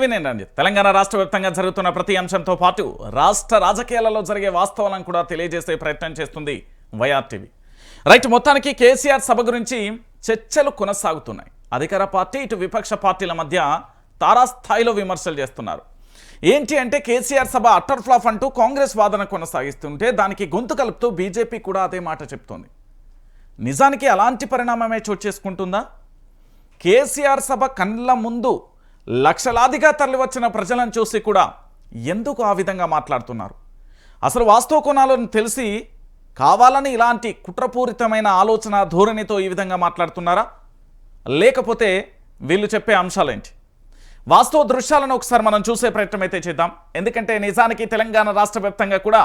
వినండి. తెలంగాణ రాష్ట్ర వ్యాప్తంగా జరుగుతున్న ప్రతి అంశంతో పాటు రాష్ట్ర రాజకీయాలలో జరిగే వాస్తవాలను కూడా తెలియజేసే ప్రయత్నం చేస్తుంది వైఆర్టీవీ. రైట్, మొత్తానికి కేసీఆర్ సభ గురించి చర్చలు కొనసాగుతున్నాయి. అధికార పార్టీ ఇటు విపక్ష పార్టీల మధ్య తారాస్థాయిలో విమర్శలు చేస్తున్నారు. ఏంటి అంటే కేసీఆర్ సభ అట్టర్ ఫ్లాప్ అంటూ కాంగ్రెస్ వాదన కొనసాగిస్తుంటే దానికి గొంతు కలుపుతూ బీజేపీ కూడా అదే మాట చెప్తోంది. నిజానికి అలాంటి పరిణామమే చోటు చేసుకుంటుందా? కేసీఆర్ సభ కళ్ళ ముందు లక్షలాదిగా తరలివచ్చిన ప్రజలను చూసి కూడా ఎందుకు ఆ విధంగా మాట్లాడుతున్నారు? అసలు వాస్తవ కోణాలను తెలిసి కావాలని ఇలాంటి కుట్రపూరితమైన ఆలోచన ధోరణితో ఈ విధంగా మాట్లాడుతున్నారా, లేకపోతే వీళ్ళు చెప్పే అంశాలేంటి? వాస్తవ దృశ్యాలను ఒకసారి మనం చూసే ప్రయత్నం అయితే చేద్దాం. ఎందుకంటే నిజానికి తెలంగాణ రాష్ట్ర వ్యాప్తంగా కూడా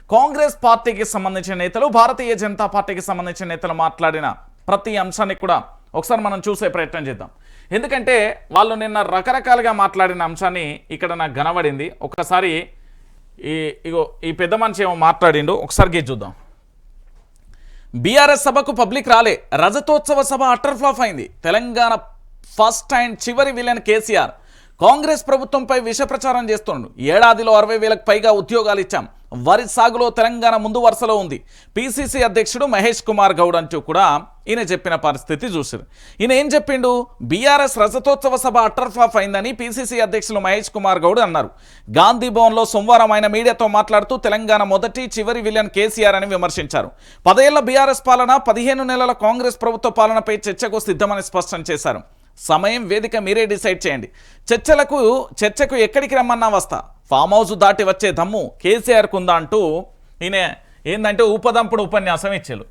కాంగ్రెస్ పార్టీకి సంబంధించిన నేతలు, భారతీయ జనతా పార్టీకి సంబంధించిన నేతలు మాట్లాడిన ప్రతి అంశాన్ని కూడా ఒకసారి మనం చూసే ప్రయత్నం చేద్దాం. ఎందుకంటే వాళ్ళు నిన్న రకరకాలుగా మాట్లాడిన అంశాన్ని ఇక్కడ నాకు కనబడింది. ఒకసారి ఈ పెద్ద మనిషి ఏమో మాట్లాడిండు, ఒకసారి గీసి చూద్దాం. బీఆర్ఎస్ సభకు పబ్లిక్ రాలే, రజతోత్సవ సభ అట్టర్ ఫ్లాప్ అయింది. తెలంగాణ ఫస్ట్ అండ్ చివరి విలన్ కేసీఆర్ కాంగ్రెస్ ప్రభుత్వంపై విష ప్రచారం చేస్తున్నాడు. ఏడాదిలో 60,000కు పైగా ఉద్యోగాలు ఇచ్చాం, వరి సాగులో తెలంగాణ ముందు వరుసలో ఉంది, పీసీసీ అధ్యక్షుడు మహేష్ కుమార్ గౌడ్ అంటూ కూడా ఈయన చెప్పిన పరిస్థితి చూసారు. ఈయన ఏం చెప్పిండు? బీఆర్ఎస్ రజతోత్సవ సభ అట్టర్ ఫ్లాప్ అయిందని పీసీసీ అధ్యక్షులు మహేష్ కుమార్ గౌడ్ అన్నారు. గాంధీ భవన్లో సోమవారం ఆయన మీడియాతో మాట్లాడుతూ తెలంగాణ మొదటి చివరి విలన్ కేసీఆర్ అని విమర్శించారు. 10 ఏళ్ల బీఆర్ఎస్ పాలన, 15 నెలల కాంగ్రెస్ ప్రభుత్వ పాలనపై చర్చకు సిద్ధమని స్పష్టం చేశారు. సమయం, వేదిక మీరే డిసైడ్ చేయండి. చర్చకు ఎక్కడికి రమ్మన్నా వస్తా, ఫామ్ హౌస్ దాటి వచ్చే దమ్ము కేసీఆర్కు ఉందా అంటూ ఈయన ఏంటంటే ఉపదంపుడు ఉపన్యాసం ఇచ్చారు.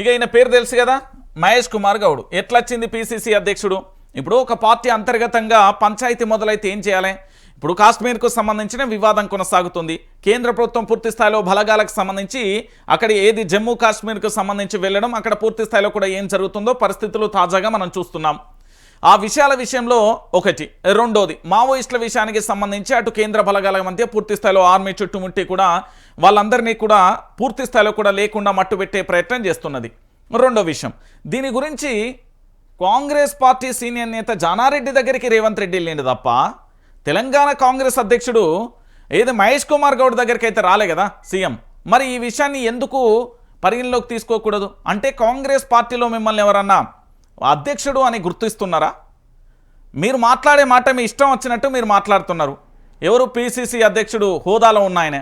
ఇక ఈయన పేరు తెలుసు కదా, మహేష్ కుమార్ గౌడ్. ఎట్లొచ్చింది పీసీసీ అధ్యక్షుడు? ఇప్పుడు ఒక పార్టీ అంతర్గతంగా పంచాయతీ మొదలైతే ఏం చేయాలి? ఇప్పుడు కాశ్మీర్కు సంబంధించిన వివాదం కొనసాగుతుంది. కేంద్ర ప్రభుత్వం పూర్తి స్థాయిలో బలగాలకు సంబంధించి అక్కడ ఏది జమ్మూ కాశ్మీర్కు సంబంధించి వెళ్ళడం, అక్కడ పూర్తి స్థాయిలో కూడా ఏం జరుగుతుందో పరిస్థితులు తాజాగా మనం చూస్తున్నాం. ఆ విషయాల విషయంలో ఒకటి. రెండోది, మావోయిస్టుల విషయానికి సంబంధించి అటు కేంద్ర బలగాల మధ్య పూర్తి స్థాయిలో ఆర్మీ చుట్టుముట్టి కూడా వాళ్ళందరినీ కూడా పూర్తి స్థాయిలో కూడా లేకుండా మట్టుబెట్టే ప్రయత్నం చేస్తున్నది. రెండో విషయం, దీని గురించి కాంగ్రెస్ పార్టీ సీనియర్ నేత జానారెడ్డి దగ్గరికి రేవంత్ రెడ్డి వెళ్ళింది తప్ప తెలంగాణ కాంగ్రెస్ అధ్యక్షుడు ఏది మహేష్ కుమార్ గౌడ్ దగ్గరికి అయితే రాలే కదా సీఎం. మరి ఈ విషయాన్ని ఎందుకు పరిగణలోకి తీసుకోకూడదు? అంటే కాంగ్రెస్ పార్టీలో మిమ్మల్ని ఎవరన్నా అధ్యక్షుడు అని గుర్తిస్తున్నారా? మీరు మాట్లాడే మాట మీ ఇష్టం వచ్చినట్టు మీరు మాట్లాడుతున్నారు. ఎవరు? పీసీసీ అధ్యక్షుడు హోదాలో ఉన్న ఆయనే.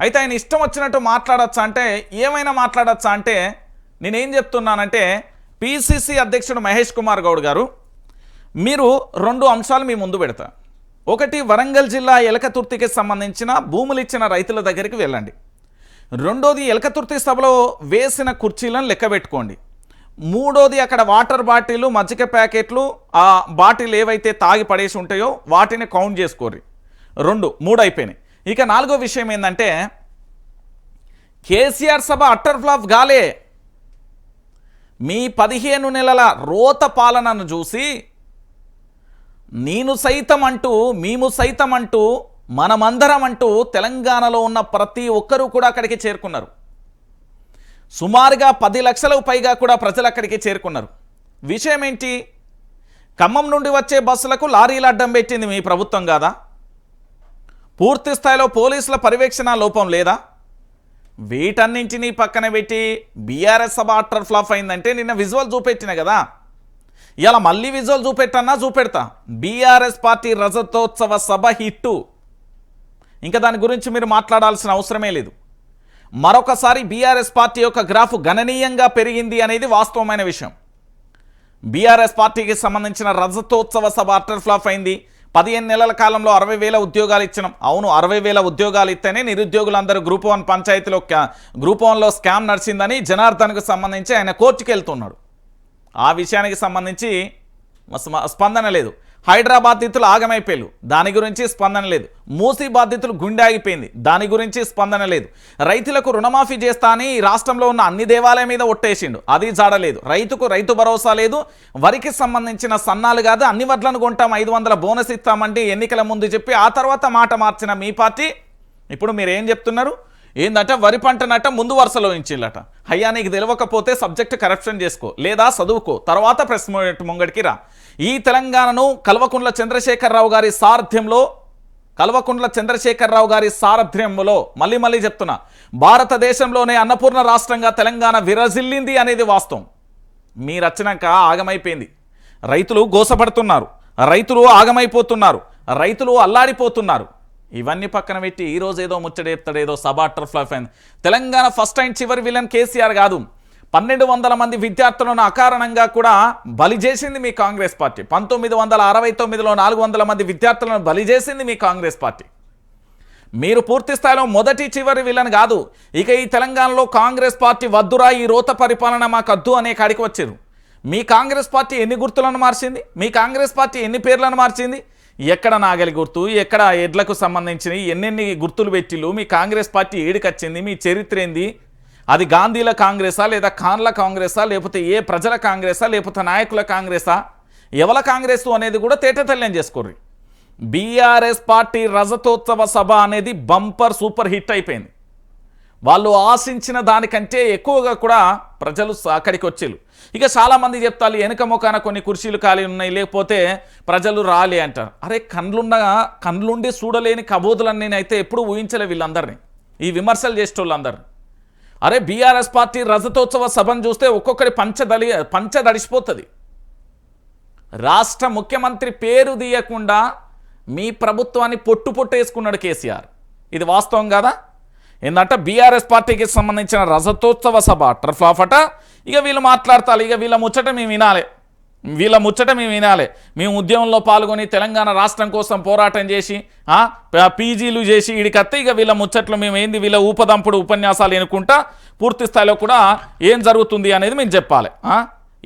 అయితే ఆయన ఇష్టం వచ్చినట్టు మాట్లాడచ్చా అంటే ఏమైనా మాట్లాడచ్చా అంటే నేనేం చెప్తున్నానంటే, పీసీసీ అధ్యక్షుడు మహేష్ కుమార్ గౌడ్ గారు, మీరు 2 అంశాలు మీ ముందు పెడతా. ఒకటి, వరంగల్ జిల్లా ఎలకతుర్తికి సంబంధించిన భూములు ఇచ్చిన రైతుల దగ్గరికి వెళ్ళండి. రెండోది, ఎలకతుర్తి సభలో వేసిన కుర్చీలను లెక్క పెట్టుకోండి. మూడోది, అక్కడ వాటర్ బాటిల్, మజ్జిగ ప్యాకెట్లు, ఆ బాటిల్ ఏవైతే తాగి పడేసి ఉంటాయో వాటిని కౌంట్ చేసుకోర్రి. 3 అయిపోయినాయి. ఇక 4వ విషయం ఏంటంటే, కేసీఆర్ సభ అట్టర్ ఫ్లాప్ గాలే. మీ 15 నెలల రోత పాలనను చూసి నేను సైతం అంటూ, మేము సైతం అంటూ, మనమందరం అంటూ తెలంగాణలో ఉన్న ప్రతి ఒక్కరూ కూడా అక్కడికి చేరుకున్నారు. సుమారుగా 10 లక్షలకు పైగా కూడా ప్రజలు అక్కడికి చేరుకున్నారు. విషయం ఏంటి? ఖమ్మం నుండి వచ్చే బస్సులకు లారీలు అడ్డం పెట్టింది మీ ప్రభుత్వం కాదా? పూర్తి స్థాయిలో పోలీసుల పర్యవేక్షణ లోపం లేదా? వీటన్నింటినీ పక్కన పెట్టి బీఆర్ఎస్ సభ అట్టర్ ఫ్లాప్ అయిందంటే నిన్న విజువల్ చూపెట్టిన కదా, ఇలా మళ్ళీ విజువల్ చూపెట్టన్నా చూపెడతా. బీఆర్ఎస్ పార్టీ రజతోత్సవ సభ హిట్టు. ఇంకా దాని గురించి మీరు మాట్లాడాల్సిన అవసరమే లేదు. మరొకసారి బీఆర్ఎస్ పార్టీ యొక్క గ్రాఫ్ గణనీయంగా పెరిగింది అనేది వాస్తవమైన విషయం. బీఆర్ఎస్ పార్టీకి సంబంధించిన రజతోత్సవ సభ అట్టర్ ఫ్లాప్ అయింది. 15 నెలల కాలంలో 60,000 ఉద్యోగాలు ఇచ్చినాం. అవును, 60,000 ఉద్యోగాలు ఇస్తేనే నిరుద్యోగులందరూ గ్రూప్ 1 పంచాయతీలో గ్రూప్ 1లో స్కామ్ నడిచిందని జనార్దన్కు సంబంధించి ఆయన కోర్టుకు వెళ్తున్నాడు. ఆ విషయానికి సంబంధించి స్పందన లేదు. హైదరాబాద్ బాధితులు ఆగమైపోయారు, దాని గురించి స్పందన లేదు. మూసీ బాధితులు గుండె ఆగిపోయింది, దాని గురించి స్పందన లేదు. రైతులకు రుణమాఫీ చేస్తా అని రాష్ట్రంలో ఉన్న అన్ని దేవాలయం మీద ఒట్టేసిండు, అది జాడలేదు. రైతు భరోసా లేదు. వరికి సంబంధించిన సన్నాలు కాదు, అన్ని వడ్లను కొంటాం, 500 బోనస్ ఇస్తామంటే ఎన్నికల ముందు చెప్పి ఆ తర్వాత మాట మార్చిన మీ పార్టీ ఇప్పుడు మీరు ఏం చెప్తున్నారు? ఏందంటే వరి పంటనట ముందు వరుసలో ఉంచిల్లట. అయ్యా నీకు తెలియకపోతే సబ్జెక్ట్ కరెక్షన్ చేసుకో, లేదా చదువుకో, తర్వాత ప్రెస్ ముంగడికి రా. ఈ తెలంగాణను కల్వకుంట్ల చంద్రశేఖరరావు గారి సారథ్యంలో మళ్ళీ చెప్తున్నా, భారతదేశంలోనే అన్నపూర్ణ రాష్ట్రంగా తెలంగాణ విరజిల్లింది అనేది వాస్తవం. మీరు వచ్చినాక ఆగమైపోయింది. రైతులు గోసపడుతున్నారు, రైతులు ఆగమైపోతున్నారు, రైతులు అల్లాడిపోతున్నారు. ఇవన్నీ పక్కన పెట్టి ఈరోజు ఏదో ముచ్చట చెప్తాడు, ఏదో సభ అటర్ ఫ్లాప్ అయింది. తెలంగాణ ఫస్ట్ టైం చివరి విలన్ కేసీఆర్ కాదు. 1200 మంది విద్యార్థులను అకారణంగా కూడా బలి చేసింది మీ కాంగ్రెస్ పార్టీ. 1969లో 400 మంది విద్యార్థులను బలి చేసింది మీ కాంగ్రెస్ పార్టీ. మీరు పూర్తి స్థాయిలో మొదటి చివరి విలన్ కాదు. ఇక ఈ తెలంగాణలో కాంగ్రెస్ పార్టీ వద్దురా, ఈ రోత పరిపాలన మాకద్దు అనే కాడికి వచ్చారు. మీ కాంగ్రెస్ పార్టీ ఎన్ని గుర్తులను మార్చింది? మీ కాంగ్రెస్ పార్టీ ఎన్ని పేర్లను మార్చింది? ఎక్కడ నాగలి గుర్తు, ఎక్కడ ఎడ్లకు సంబంధించినవి ఎన్నెన్ని గుర్తులు పెట్టిళ్ళు? మీ కాంగ్రెస్ పార్టీ ఏడికొచ్చింది? మీ చరిత్ర ఏంది? అది గాంధీల కాంగ్రెసా, లేదా ఖాన్ల కాంగ్రెసా, లేకపోతే ఏ ప్రజల కాంగ్రెసా, లేకపోతే నాయకుల కాంగ్రెసా, ఎవల కాంగ్రెస్ అనేది కూడా తేటతెల్లం చేసుకోర్రి. బీఆర్ఎస్ పార్టీ రజతోత్సవ సభ అనేది బంపర్ సూపర్ హిట్ అయిపోయింది. వాళ్ళు ఆశించిన దానికంటే ఎక్కువగా కూడా ప్రజలు అక్కడికి వచ్చేలు. ఇక చాలామంది చెప్తారు వెనుక ముఖాన కొన్ని కుర్చీలు ఖాళీ ఉన్నాయి, లేకపోతే ప్రజలు రాలే అంటారు. అరే కళ్ళుండి చూడలేని కబోదులని నేనైతే ఎప్పుడు ఊహించలే వీళ్ళందరినీ, ఈ విమర్శలు చేసేటోళ్ళందరినీ. అరే బీఆర్ఎస్ పార్టీ రజతోత్సవ సభను చూస్తే ఒక్కొక్కరి పంచదడిసిపోతుంది. రాష్ట్ర ముఖ్యమంత్రి పేరు తీయకుండా మీ ప్రభుత్వాన్ని పొట్టేసుకున్నాడు కేసీఆర్. ఇది వాస్తవం కాదా? ఏంటంటే బీఆర్ఎస్ పార్టీకి సంబంధించిన రజతోత్సవ సభ అటర్ ఫ్లాప్ అట. ఇక వీళ్ళు మాట్లాడతారు, ఇక వీళ్ళ ముచ్చట మేము వినాలి. మేము ఉద్యమంలో పాల్గొని తెలంగాణ రాష్ట్రం కోసం పోరాటం చేసి పీజీలు చేసి ఇడికత్తే ఇక వీళ్ళ ముచ్చట్లు మేము ఏంది, వీళ్ళ ఊపదంపుడు ఉపన్యాసాలు ఎన్నుకుంటా పూర్తి స్థాయిలో కూడా ఏం జరుగుతుంది అనేది మేము చెప్పాలి.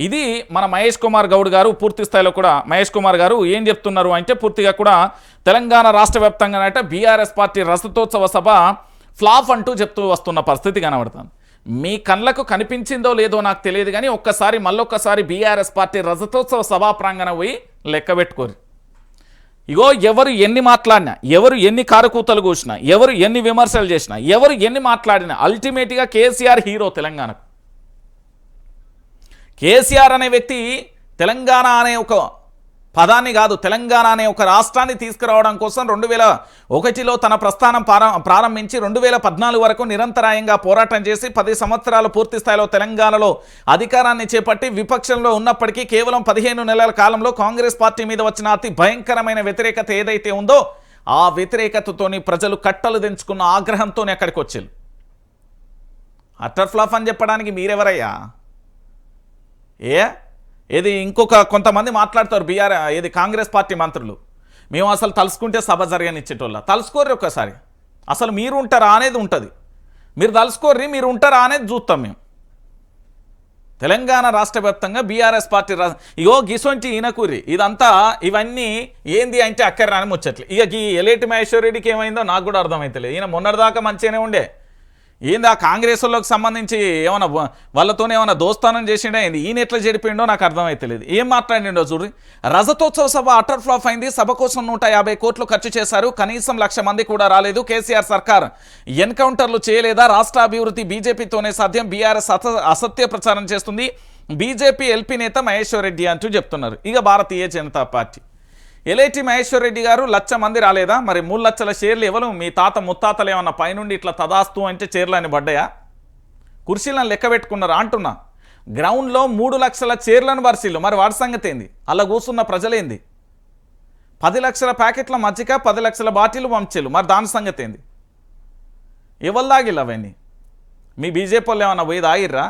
ఇది మన మహేష్ కుమార్ గౌడ్ గారు పూర్తి స్థాయిలో కూడా మహేష్ కుమార్ గారు ఏం చెప్తున్నారు అంటే, పూర్తిగా కూడా తెలంగాణ రాష్ట్ర వ్యాప్తంగానైతే బీఆర్ఎస్ పార్టీ రజతోత్సవ సభ ఫ్లాప్ అంటూ చెప్తూ వస్తున్న పరిస్థితి కనబడుతుంది. మీ కళ్ళకు కనిపించిందో లేదో నాకు తెలియదు కానీ మళ్ళొక్కసారి బీఆర్ఎస్ పార్టీ రజతోత్సవ సభా ప్రాంగణం పోయి లెక్క పెట్టుకోరు. ఇగో ఎవరు ఎన్ని మాట్లాడినా, ఎవరు ఎన్ని కారుకూతలు కూసినా, ఎవరు ఎన్ని విమర్శలు చేసినా, ఎవరు ఎన్ని మాట్లాడినా అల్టిమేట్గా కేసీఆర్ హీరో తెలంగాణకు. కేసీఆర్ అనే వ్యక్తి తెలంగాణ అనే ఒక పదాన్ని కాదు, తెలంగాణ అనే ఒక రాష్ట్రాన్ని తీసుకురావడం కోసం 2001లో తన ప్రస్థానం ప్రారంభించి 2014 వరకు నిరంతరాయంగా పోరాటం చేసి 10 సంవత్సరాలు పూర్తి స్థాయిలో తెలంగాణలో అధికారాన్ని చేపట్టి విపక్షంలో ఉన్నప్పటికీ కేవలం 15 నెలల కాలంలో కాంగ్రెస్ పార్టీ మీద వచ్చిన అతి భయంకరమైన వ్యతిరేకత ఏదైతే ఉందో ఆ వ్యతిరేకతతోని ప్రజలు కట్టలు తెంచుకున్న ఆగ్రహంతోనే అక్కడికి వచ్చారు. అటర్ ఫ్లాప్ అని చెప్పడానికి మీరెవరయ్యా? ఏది ఇంకొక కొంతమంది మాట్లాడతారు ఏది కాంగ్రెస్ పార్టీ మంత్రులు, మేము అసలు తలుసుకుంటే సభ జరగనిచ్చేటోళ్ళ. తలుసుకోర్రి ఒక్కసారి, అసలు మీరు ఉంటారా అనేది ఉంటుంది. మీరు తలుసుకోర్రి, మీరు ఉంటారా అనేది చూస్తాం మేము. తెలంగాణ రాష్ట్ర వ్యాప్తంగా బీఆర్ఎస్ పార్టీ ఇగో గిసొంటి ఈనకూరి ఇదంతా ఇవన్నీ ఏంది అంటే అక్కర్రాని ముచ్చట్లు. ఇక ఈ ఎలేటి మహేశ్వర్ రెడ్డికి ఏమైందో నాకు కూడా అర్థమైతలేదు. ఈయన మొన్నటిదాకా మంచిగానే ఉండే, ఏంది ఆ కాంగ్రెస్ వాళ్ళకి సంబంధించి ఏమైనా వాళ్ళతోనే ఏమైనా దోస్తానం చేసిండో ఏంది, ఈయన ఎట్లా చెడిపోయిండో నాకు అర్థమైతలేదు. ఏం మాట్లాడిండో చూడండి. రజతోత్సవ సభ అటర్ ఫ్లాప్ అయింది. సభ కోసం 150 కోట్లు ఖర్చు చేశారు, కనీసం 1,00,000 మంది కూడా రాలేదు. కేసీఆర్ సర్కార్ ఎన్కౌంటర్లు చేయలేదా? రాష్ట్ర అభివృద్ధి బీజేపీతోనే సాధ్యం, బీఆర్ఎస్ అసత్య ప్రచారం చేస్తుంది, బీజేపీ ఎల్పీ నేత మహేశ్వర్ రెడ్డి అంటూ చెప్తున్నారు. ఇక భారతీయ జనతా పార్టీ ఎలేటి మహేశ్వర్ రెడ్డి గారు 1,00,000 మంది రాలేదా? మరి 3 లక్షల షేర్లు ఎవరు? మీ తాత ముత్తాతలు ఏమన్నా పైనుండి ఇట్లా తదాస్తు అంటే చీరలని పడ్డాయా? కుర్చీలను లెక్క పెట్టుకున్నారా అంటున్నా. గ్రౌండ్లో 3 లక్షల చీరలను పరిశీలు, మరి వాడి సంగతి ఏంది? అలా కూర్చున్న ప్రజలేంది? 10 లక్షల ప్యాకెట్ల మజ్జిగ, 10 లక్షల బాటిల్ పంచేలు, మరి దాని సంగతి ఏంది? ఎవరు దాగిల్లు అవన్నీ? మీ బీజేపీ వాళ్ళు ఏమన్నా పోయి దాగిర్రా?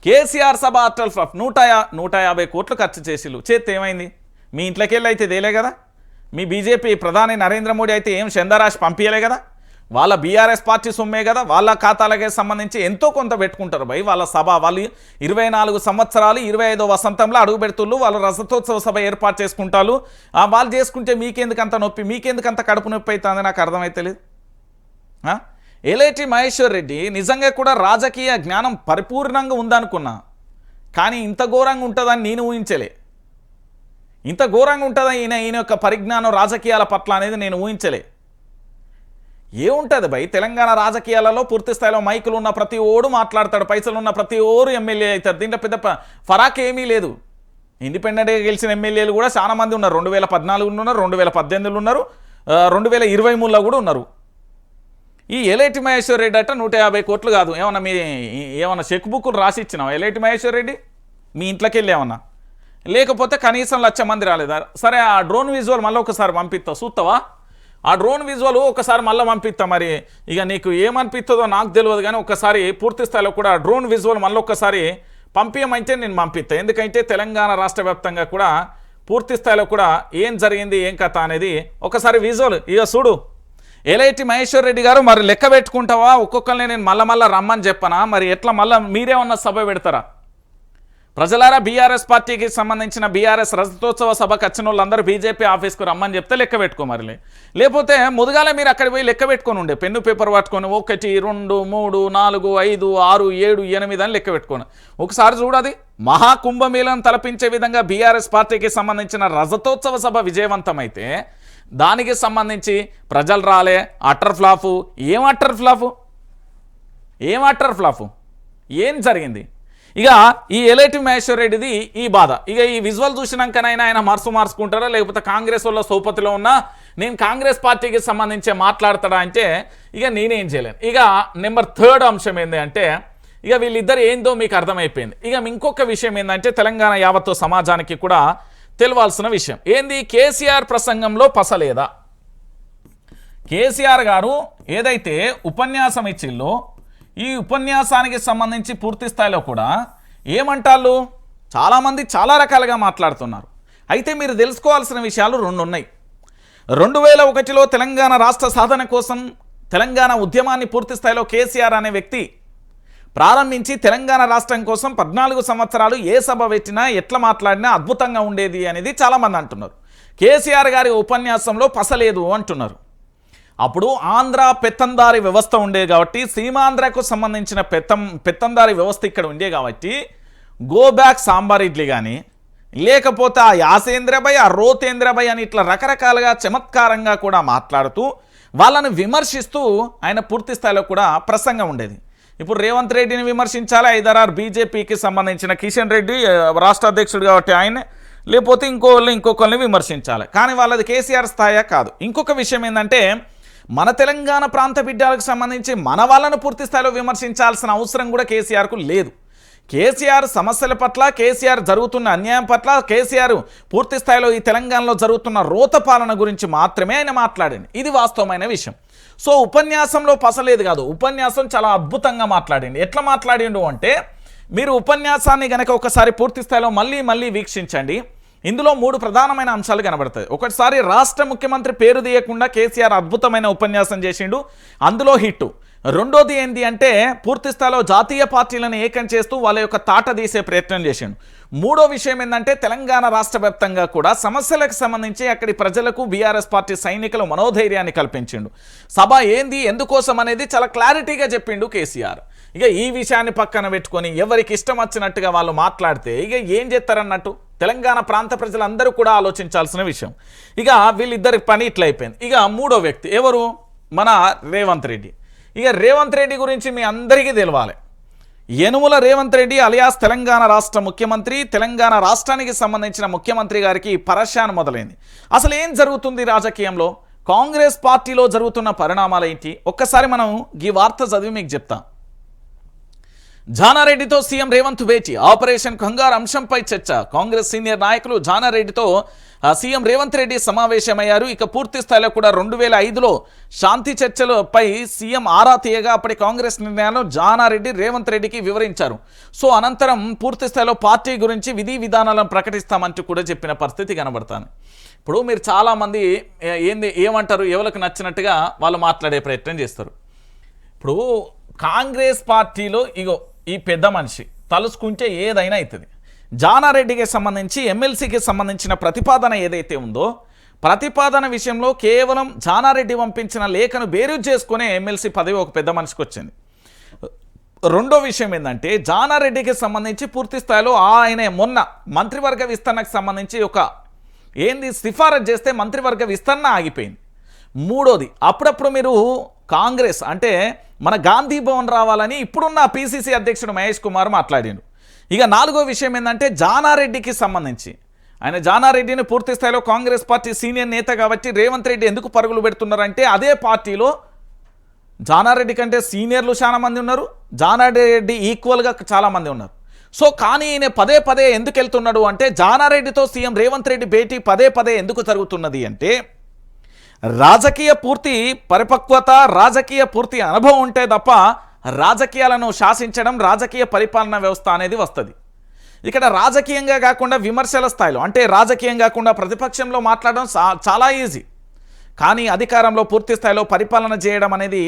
కేసీఆర్ సభ అటర్ ఫ్లాప్ 150 కోట్లు ఖర్చు చేసిలు, చేస్తే ఏమైంది? మీ ఇంట్లోకి వెళ్ళి అయితే తేలే కదా. మీ బీజేపీ ప్రధాని నరేంద్ర మోడీ అయితే ఏం చందారాశి పంపించలే కదా. వాళ్ళ బీఆర్ఎస్ పార్టీ సొమ్మే కదా, వాళ్ళ ఖాతాలకే సంబంధించి ఎంతో కొంత పెట్టుకుంటారు భయ్. వాళ్ళ సభ వాళ్ళు 24 సంవత్సరాలు 25వ వసంతంలో అడుగు పెడుతుళ్ళు, వాళ్ళు రజతోత్సవ సభ ఏర్పాటు చేసుకుంటారు. వాళ్ళు చేసుకుంటే మీకెందుకంత నొప్పి, మీకెందుకంత కడుపు నొప్పి అవుతుంది నాకు అర్థమైతలేదు. ఎలేటి మహేశ్వర్ రెడ్డి నిజంగా కూడా రాజకీయ జ్ఞానం పరిపూర్ణంగా ఉందనుకున్నా, కానీ ఇంత ఘోరంగా ఉంటుందని నేను ఊహించలే. ఇంత ఘోరంగా ఉంటుందా ఈయన యొక్క పరిజ్ఞానం రాజకీయాల పట్ల అనేది నేను ఊహించలే. ఏముంటుంది భయ్, తెలంగాణ రాజకీయాలలో పూర్తి స్థాయిలో మైకులు ఉన్న ప్రతి ఓడు మాట్లాడతాడు, పైసలు ఉన్న ప్రతి ఓరు ఎమ్మెల్యే అవుతారు. దీంట్లో పెద్ద ఫరాక్ ఏమీ లేదు. ఇండిపెండెంట్గా గెలిచిన ఎమ్మెల్యేలు కూడా చాలా మంది ఉన్నారు. 2014 ఉన్నారు, 2018 ఉన్నారు, 2023లో కూడా ఉన్నారు. ఈ ఎలేటి మహేశ్వర్ రెడ్డి అట 150 కోట్లు కాదు, ఏమన్నా చెక్ బుక్లు రాసి ఇచ్చినావు ఎలేటి మహేశ్వర్ రెడ్డి మీ ఇంట్లోకి వెళ్ళి ఏమన్నా, లేకపోతే కనీసం 1,00,000 మంది రాలేదా? సరే ఆ డ్రోన్ విజువల్ మళ్ళీ ఒకసారి పంపిస్తావు, చూస్తావా? ఆ డ్రోన్ విజువల్ ఒకసారి మళ్ళీ పంపిస్తా. మరి ఇక నీకు ఏమనిపిస్తుందో నాకు తెలియదు, కానీ ఒకసారి పూర్తి స్థాయిలో కూడా డ్రోన్ విజువల్ మళ్ళీ ఒకసారి పంపించమంటే నేను పంపిస్తా. ఎందుకంటే తెలంగాణ రాష్ట్ర వ్యాప్తంగా కూడా పూర్తి స్థాయిలో కూడా ఏం జరిగింది ఏం కథ అనేది ఒకసారి విజువల్ ఇక చూడు. ఎలైటి మహేశ్వర్ రెడ్డి గారు మరి లెక్క పెట్టుకుంటావా? ఒక్కొక్కరిని నేను మళ్ళా రమ్మని చెప్పనా? మరి ఎట్లా మళ్ళీ మీరేమన్నా సభ పెడతారా? ప్రజలారా, బీఆర్ఎస్ పార్టీకి సంబంధించిన బీఆర్ఎస్ రజతోత్సవ సభకు వచ్చిన వాళ్ళందరూ బీజేపీ ఆఫీస్కు రమ్మని చెప్తే లెక్క పెట్టుకోమరిలే. లేకపోతే ముదుగాల మీరు అక్కడికి పోయి లెక్క పెట్టుకొని ఉండే, పెన్ను పేపర్ పట్టుకొని 1 2 3 4 5 6 7 8 అని లెక్క పెట్టుకోను. ఒకసారి చూడది మహాకుంభమేళను తలపించే విధంగా బీఆర్ఎస్ పార్టీకి సంబంధించిన రజతోత్సవ సభ విజయవంతమైతే దానికి సంబంధించి ప్రజలు రాలే, అటర్ ఫ్లాఫు. ఏం అటర్ ఫ్లాఫు? ఏం జరిగింది? ఇక ఈ ఎలేటి మహేశ్వర్ రెడ్డిది ఈ బాధ. ఇక ఈ విజువల్ చూసినాకనైనా ఆయన మార్చుకుంటారా, లేకపోతే కాంగ్రెస్ వాళ్ళ సోపతిలో ఉన్నా నేను కాంగ్రెస్ పార్టీకి సంబంధించి మాట్లాడతాడా అంటే ఇక నేనేం చేయలేను. ఇక నెంబర్ 3 అంశం ఏంటి అంటే ఇక వీళ్ళిద్దరు ఏందో మీకు అర్థమైపోయింది. ఇక ఇంకొక విషయం ఏంటంటే తెలంగాణ యావత్తు సమాజానికి కూడా తెలవాల్సిన విషయం ఏంది, కేసీఆర్ ప్రసంగంలో పసలేదా? కేసీఆర్ గారు ఏదైతే ఉపన్యాసం ఇచ్చిల్లో ఈ ఉపన్యాసానికి సంబంధించి పూర్తి స్థాయిలో కూడా ఏమంటారు, చాలామంది చాలా రకాలుగా మాట్లాడుతున్నారు. అయితే మీరు తెలుసుకోవాల్సిన విషయాలు 2 ఉన్నాయి. 2001లో తెలంగాణ రాష్ట్ర సాధన కోసం తెలంగాణ ఉద్యమాన్ని పూర్తి స్థాయిలో కేసీఆర్ అనే వ్యక్తి ప్రారంభించి తెలంగాణ రాష్ట్రం కోసం 14 సంవత్సరాలు ఏ సభ పెట్టినా ఎట్లా మాట్లాడినా అద్భుతంగా ఉండేది అనేది చాలామంది అంటున్నారు. కేసీఆర్ గారి ఉపన్యాసంలో పసలేదు అంటున్నారు. అప్పుడు ఆంధ్ర పెత్తందారి వ్యవస్థ ఉండే కాబట్టి, సీమాంధ్రకు సంబంధించిన పెత్తందారి వ్యవస్థ ఇక్కడ ఉండే కాబట్టి గో బ్యాక్ సాంబార్ ఇడ్లీ కానీ, లేకపోతే ఆ యాసేంద్రభయ్, ఆ రోతేంద్రభయ్ అని ఇట్లా రకరకాలుగా చమత్కారంగా కూడా మాట్లాడుతూ వాళ్ళని విమర్శిస్తూ ఆయన పూర్తి స్థాయిలో కూడా ప్రసంగం ఉండేది. ఇప్పుడు రేవంత్ రెడ్డిని విమర్శించాలి, ఐదరార్ బీజేపీకి సంబంధించిన కిషన్ రెడ్డి రాష్ట్ర అధ్యక్షుడు కాబట్టి ఆయన, లేకపోతే ఇంకొకరిని విమర్శించాలి. కానీ వాళ్ళది కేసీఆర్ స్థాయి కాదు. ఇంకొక విషయం ఏంటంటే మన తెలంగాణ ప్రాంత బిడ్డలకు సంబంధించి మన వాళ్ళను పూర్తి స్థాయిలో విమర్శించాల్సిన అవసరం కూడా కేసీఆర్కు లేదు. కేసీఆర్ సమస్యల పట్ల, కేసీఆర్ జరుగుతున్న అన్యాయం పట్ల, కేసీఆర్ పూర్తి స్థాయిలో ఈ తెలంగాణలో జరుగుతున్న రోత పాలన గురించి మాత్రమే ఆయన మాట్లాడింది. ఇది వాస్తవమైన విషయం. సో ఉపన్యాసంలో పసలేదు కాదు, ఉపన్యాసం చాలా అద్భుతంగా మాట్లాడింది. ఎట్లా మాట్లాడిండు అంటే మీరు ఉపన్యాసాన్ని గనక ఒకసారి పూర్తి స్థాయిలో మళ్ళీ వీక్షించండి. ఇందులో 3 ప్రధానమైన అంశాలు కనబడతాయి. ఒకటిసారి రాష్ట్ర ముఖ్యమంత్రి పేరు తీయకుండా కేసీఆర్ అద్భుతమైన ఉపన్యాసం చేసిండు, అందులో హిట్టు. రెండోది ఏంటి అంటే పూర్తి స్థాయిలో జాతీయ పార్టీలను ఏకం చేస్తూ వాళ్ళ యొక్క తాట తీసే ప్రయత్నం చేసిండు. మూడో విషయం ఏంటంటే తెలంగాణ రాష్ట్ర వ్యాప్తంగా కూడా సమస్యలకు సంబంధించి అక్కడి ప్రజలకు బీఆర్ఎస్ పార్టీ సైనికులు మనోధైర్యాన్ని కల్పించిండు. సభ ఏంది ఎందుకోసం అనేది చాలా క్లారిటీగా చెప్పిండు కేసీఆర్. ఇక ఈ విషయాన్ని పక్కన పెట్టుకొని ఎవరికి ఇష్టం వచ్చినట్టుగా వాళ్ళు మాట్లాడితే ఇక ఏం చేస్తారన్నట్టు తెలంగాణ ప్రాంత ప్రజలందరూ కూడా ఆలోచించాల్సిన విషయం. ఇక వీళ్ళిద్దరి పని ఇట్లా అయిపోయింది. ఇక మూడో వ్యక్తి ఎవరు, మన రేవంత్ రెడ్డి. ఇక రేవంత్ రెడ్డి గురించి మీ అందరికీ తెలవాలి. యనుమల రేవంత్ రెడ్డి అలియాస్ తెలంగాణ రాష్ట్ర ముఖ్యమంత్రి, తెలంగాణ రాష్ట్రానికి సంబంధించిన ముఖ్యమంత్రి గారికి పరశాన్ మొదలైంది. అసలు ఏం జరుగుతుంది రాజకీయంలో, కాంగ్రెస్ పార్టీలో జరుగుతున్న పరిణామాలు ఏంటి ఒక్కసారి మనం ఈ వార్త చదివి మీకు చెప్తాం. జానారెడ్డితో సీఎం రేవంత్ భేటీ, ఆపరేషన్ కంగారు అంశంపై చర్చ. కాంగ్రెస్ సీనియర్ నాయకులు జానారెడ్డితో సీఎం రేవంత్ రెడ్డి సమావేశమయ్యారు. ఇక పూర్తి స్థాయిలో కూడా 2005లో శాంతి చర్చలపై సీఎం ఆరా తీయగా అప్పటి కాంగ్రెస్ నిర్ణయాలను జానారెడ్డి రేవంత్ రెడ్డికి వివరించారు. సో అనంతరం పూర్తి స్థాయిలో పార్టీ గురించి విధి విధానాలను ప్రకటిస్తామంటూ కూడా చెప్పిన పరిస్థితి కనబడతాను. ఇప్పుడు మీరు చాలామంది ఏమంటారు, ఎవరికి నచ్చినట్టుగా వాళ్ళు మాట్లాడే ప్రయత్నం చేస్తారు. ఇప్పుడు కాంగ్రెస్ పార్టీలో ఇగో ఈ పెద్ద మనిషి తలుసుకుంటే ఏదైనా అవుతుంది. జానారెడ్డికి సంబంధించి ఎమ్మెల్సీకి సంబంధించిన ప్రతిపాదన ఏదైతే ఉందో ప్రతిపాదన విషయంలో కేవలం జానారెడ్డి పంపించిన లేఖను బేరీజ్ చేసుకునే ఎమ్మెల్సీ పదవి ఒక పెద్ద మనిషికి వచ్చింది. రెండో విషయం ఏంటంటే జానారెడ్డికి సంబంధించి పూర్తి స్థాయిలో ఆయన మొన్న మంత్రివర్గ విస్తరణకు సంబంధించి ఒక సిఫారసు చేస్తే మంత్రివర్గ విస్తరణ ఆగిపోయింది. మూడోది అప్పుడప్పుడు మీరు కాంగ్రెస్ అంటే మన గాంధీ భవన్ రావాలని ఇప్పుడున్న పిసిసి అధ్యక్షుడు మహేష్ కుమార్ మాట్లాడాడు. ఇక నాలుగో విషయం ఏంటంటే జానారెడ్డికి సంబంధించి ఆయన జానారెడ్డిని పూర్తి స్థాయిలో కాంగ్రెస్ పార్టీ సీనియర్ నేత కాబట్టి రేవంత్ రెడ్డి ఎందుకు పరుగులు పెడుతున్నారంటే అదే పార్టీలో జానారెడ్డి కంటే సీనియర్లు చాలా మంది ఉన్నారు, జానారెడ్డి ఈక్వల్గా చాలామంది ఉన్నారు. సో కానీ ఈయన పదే పదే ఎందుకు వెళ్తున్నాడు అంటే జానారెడ్డితో సీఎం రేవంత్ రెడ్డి భేటీ పదే పదే ఎందుకు జరుగుతున్నది అంటే రాజకీయ పూర్తి పరిపక్వత, రాజకీయ పూర్తి అనుభవం ఉంటే తప్ప రాజకీయాలను శాసించడం, రాజకీయ పరిపాలనా వ్యవస్థ అనేది వస్తుంది. ఇక్కడ రాజకీయంగా కాకుండా విమర్శల స్థాయిలో అంటే రాజకీయం కాకుండా ప్రతిపక్షంలో మాట్లాడడం చాలా ఈజీ, కానీ అధికారంలో పూర్తి స్థాయిలో పరిపాలన చేయడం అనేది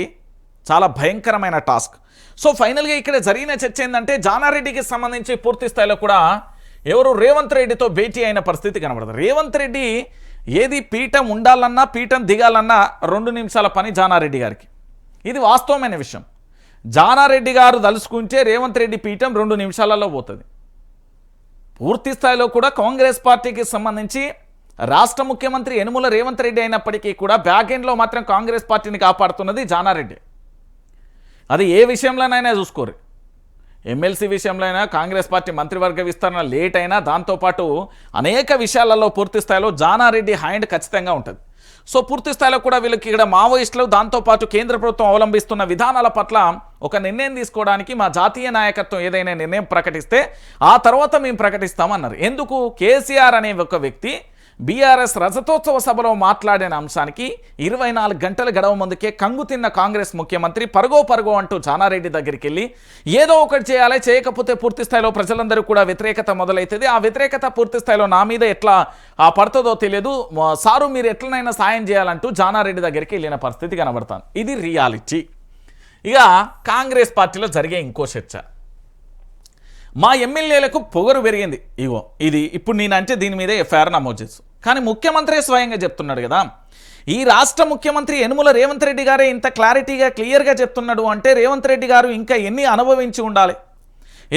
చాలా భయంకరమైన టాస్క్. సో ఫైనల్గా ఇక్కడ జరిగిన చర్చ ఏంటంటే జానారెడ్డికి సంబంధించి పూర్తి స్థాయిలో కూడా ఎవరు రేవంత్ రెడ్డితో భేటీ అయిన పరిస్థితి కనబడుతుంది. రేవంత్ రెడ్డి ఏది పీఠం ఉండాలన్నా పీఠం దిగాలన్నా 2 నిమిషాల పని జానారెడ్డి గారికి. ఇది వాస్తవమైన విషయం. జానారెడ్డి గారు తలుచుకుంటే రేవంత్ రెడ్డి పీఠం 2 నిమిషాలలో పోతుంది. పూర్తి స్థాయిలో కూడా కాంగ్రెస్ పార్టీకి సంబంధించి రాష్ట్ర ముఖ్యమంత్రి యనుమల రేవంత్ రెడ్డి అయినప్పటికీ కూడా బ్యాక్ ఎండ్లో మాత్రం కాంగ్రెస్ పార్టీని కాపాడుతున్నది జానారెడ్డి. అది ఏ విషయంలోనైనా చూసుకోరు, ఎమ్మెల్సీ విషయంలో అయినా, కాంగ్రెస్ పార్టీ మంత్రివర్గ విస్తరణ లేట్ అయినా, దాంతోపాటు అనేక విషయాలలో పూర్తి స్థాయిలో జానారెడ్డి హ్యాండ్ ఖచ్చితంగా ఉంటుంది. సో పూర్తి స్థాయిలో కూడా వీళ్ళకి ఇక్కడ మావోయిస్టులు, దాంతోపాటు కేంద్ర ప్రభుత్వం అవలంబిస్తున్న విధానాల పట్ల ఒక నిర్ణయం తీసుకోవడానికి మా జాతీయ నాయకత్వం ఏదైనా నిర్ణయం ప్రకటిస్తే ఆ తర్వాత మేము ప్రకటిస్తామన్నారు. ఎందుకు? కేసీఆర్ అనే ఒక వ్యక్తి బీఆర్ఎస్ రజతోత్సవ సభలో మాట్లాడిన అంశానికి 24 గంటల గడవ ముందుకే కంగు తిన్న కాంగ్రెస్ ముఖ్యమంత్రి పరుగో అంటూ జానారెడ్డి దగ్గరికి వెళ్ళి ఏదో ఒకటి చేయాలి, చేయకపోతే పూర్తి స్థాయిలో ప్రజలందరూ కూడా వ్యతిరేకత మొదలవుతుంది, ఆ వ్యతిరేకత పూర్తి స్థాయిలో నా మీద ఎట్లా పడుతుందో తెలియదు, సారు మీరు ఎట్లనైనా సాయం చేయాలంటూ జానారెడ్డి దగ్గరికి వెళ్ళిన పరిస్థితి కనబడతాను. ఇది రియాలిటీ. ఇక కాంగ్రెస్ పార్టీలో జరిగే ఇంకో చర్చ, మా ఎమ్మెల్యేలకు పొగరు పెరిగింది. ఇగో ఇది ఇప్పుడు నేనంటే దీని మీద ఎఫ్ఐఆర్ నమోదు చేసు, కానీ ముఖ్యమంత్రి స్వయంగా చెప్తున్నాడు కదా. ఈ రాష్ట్ర ముఖ్యమంత్రి యనుమల రేవంత్ రెడ్డి గారే ఇంత క్లారిటీగా క్లియర్గా చెప్తున్నాడు అంటే రేవంత్ రెడ్డి గారు ఇంకా ఎన్ని అనుభవించి ఉండాలి.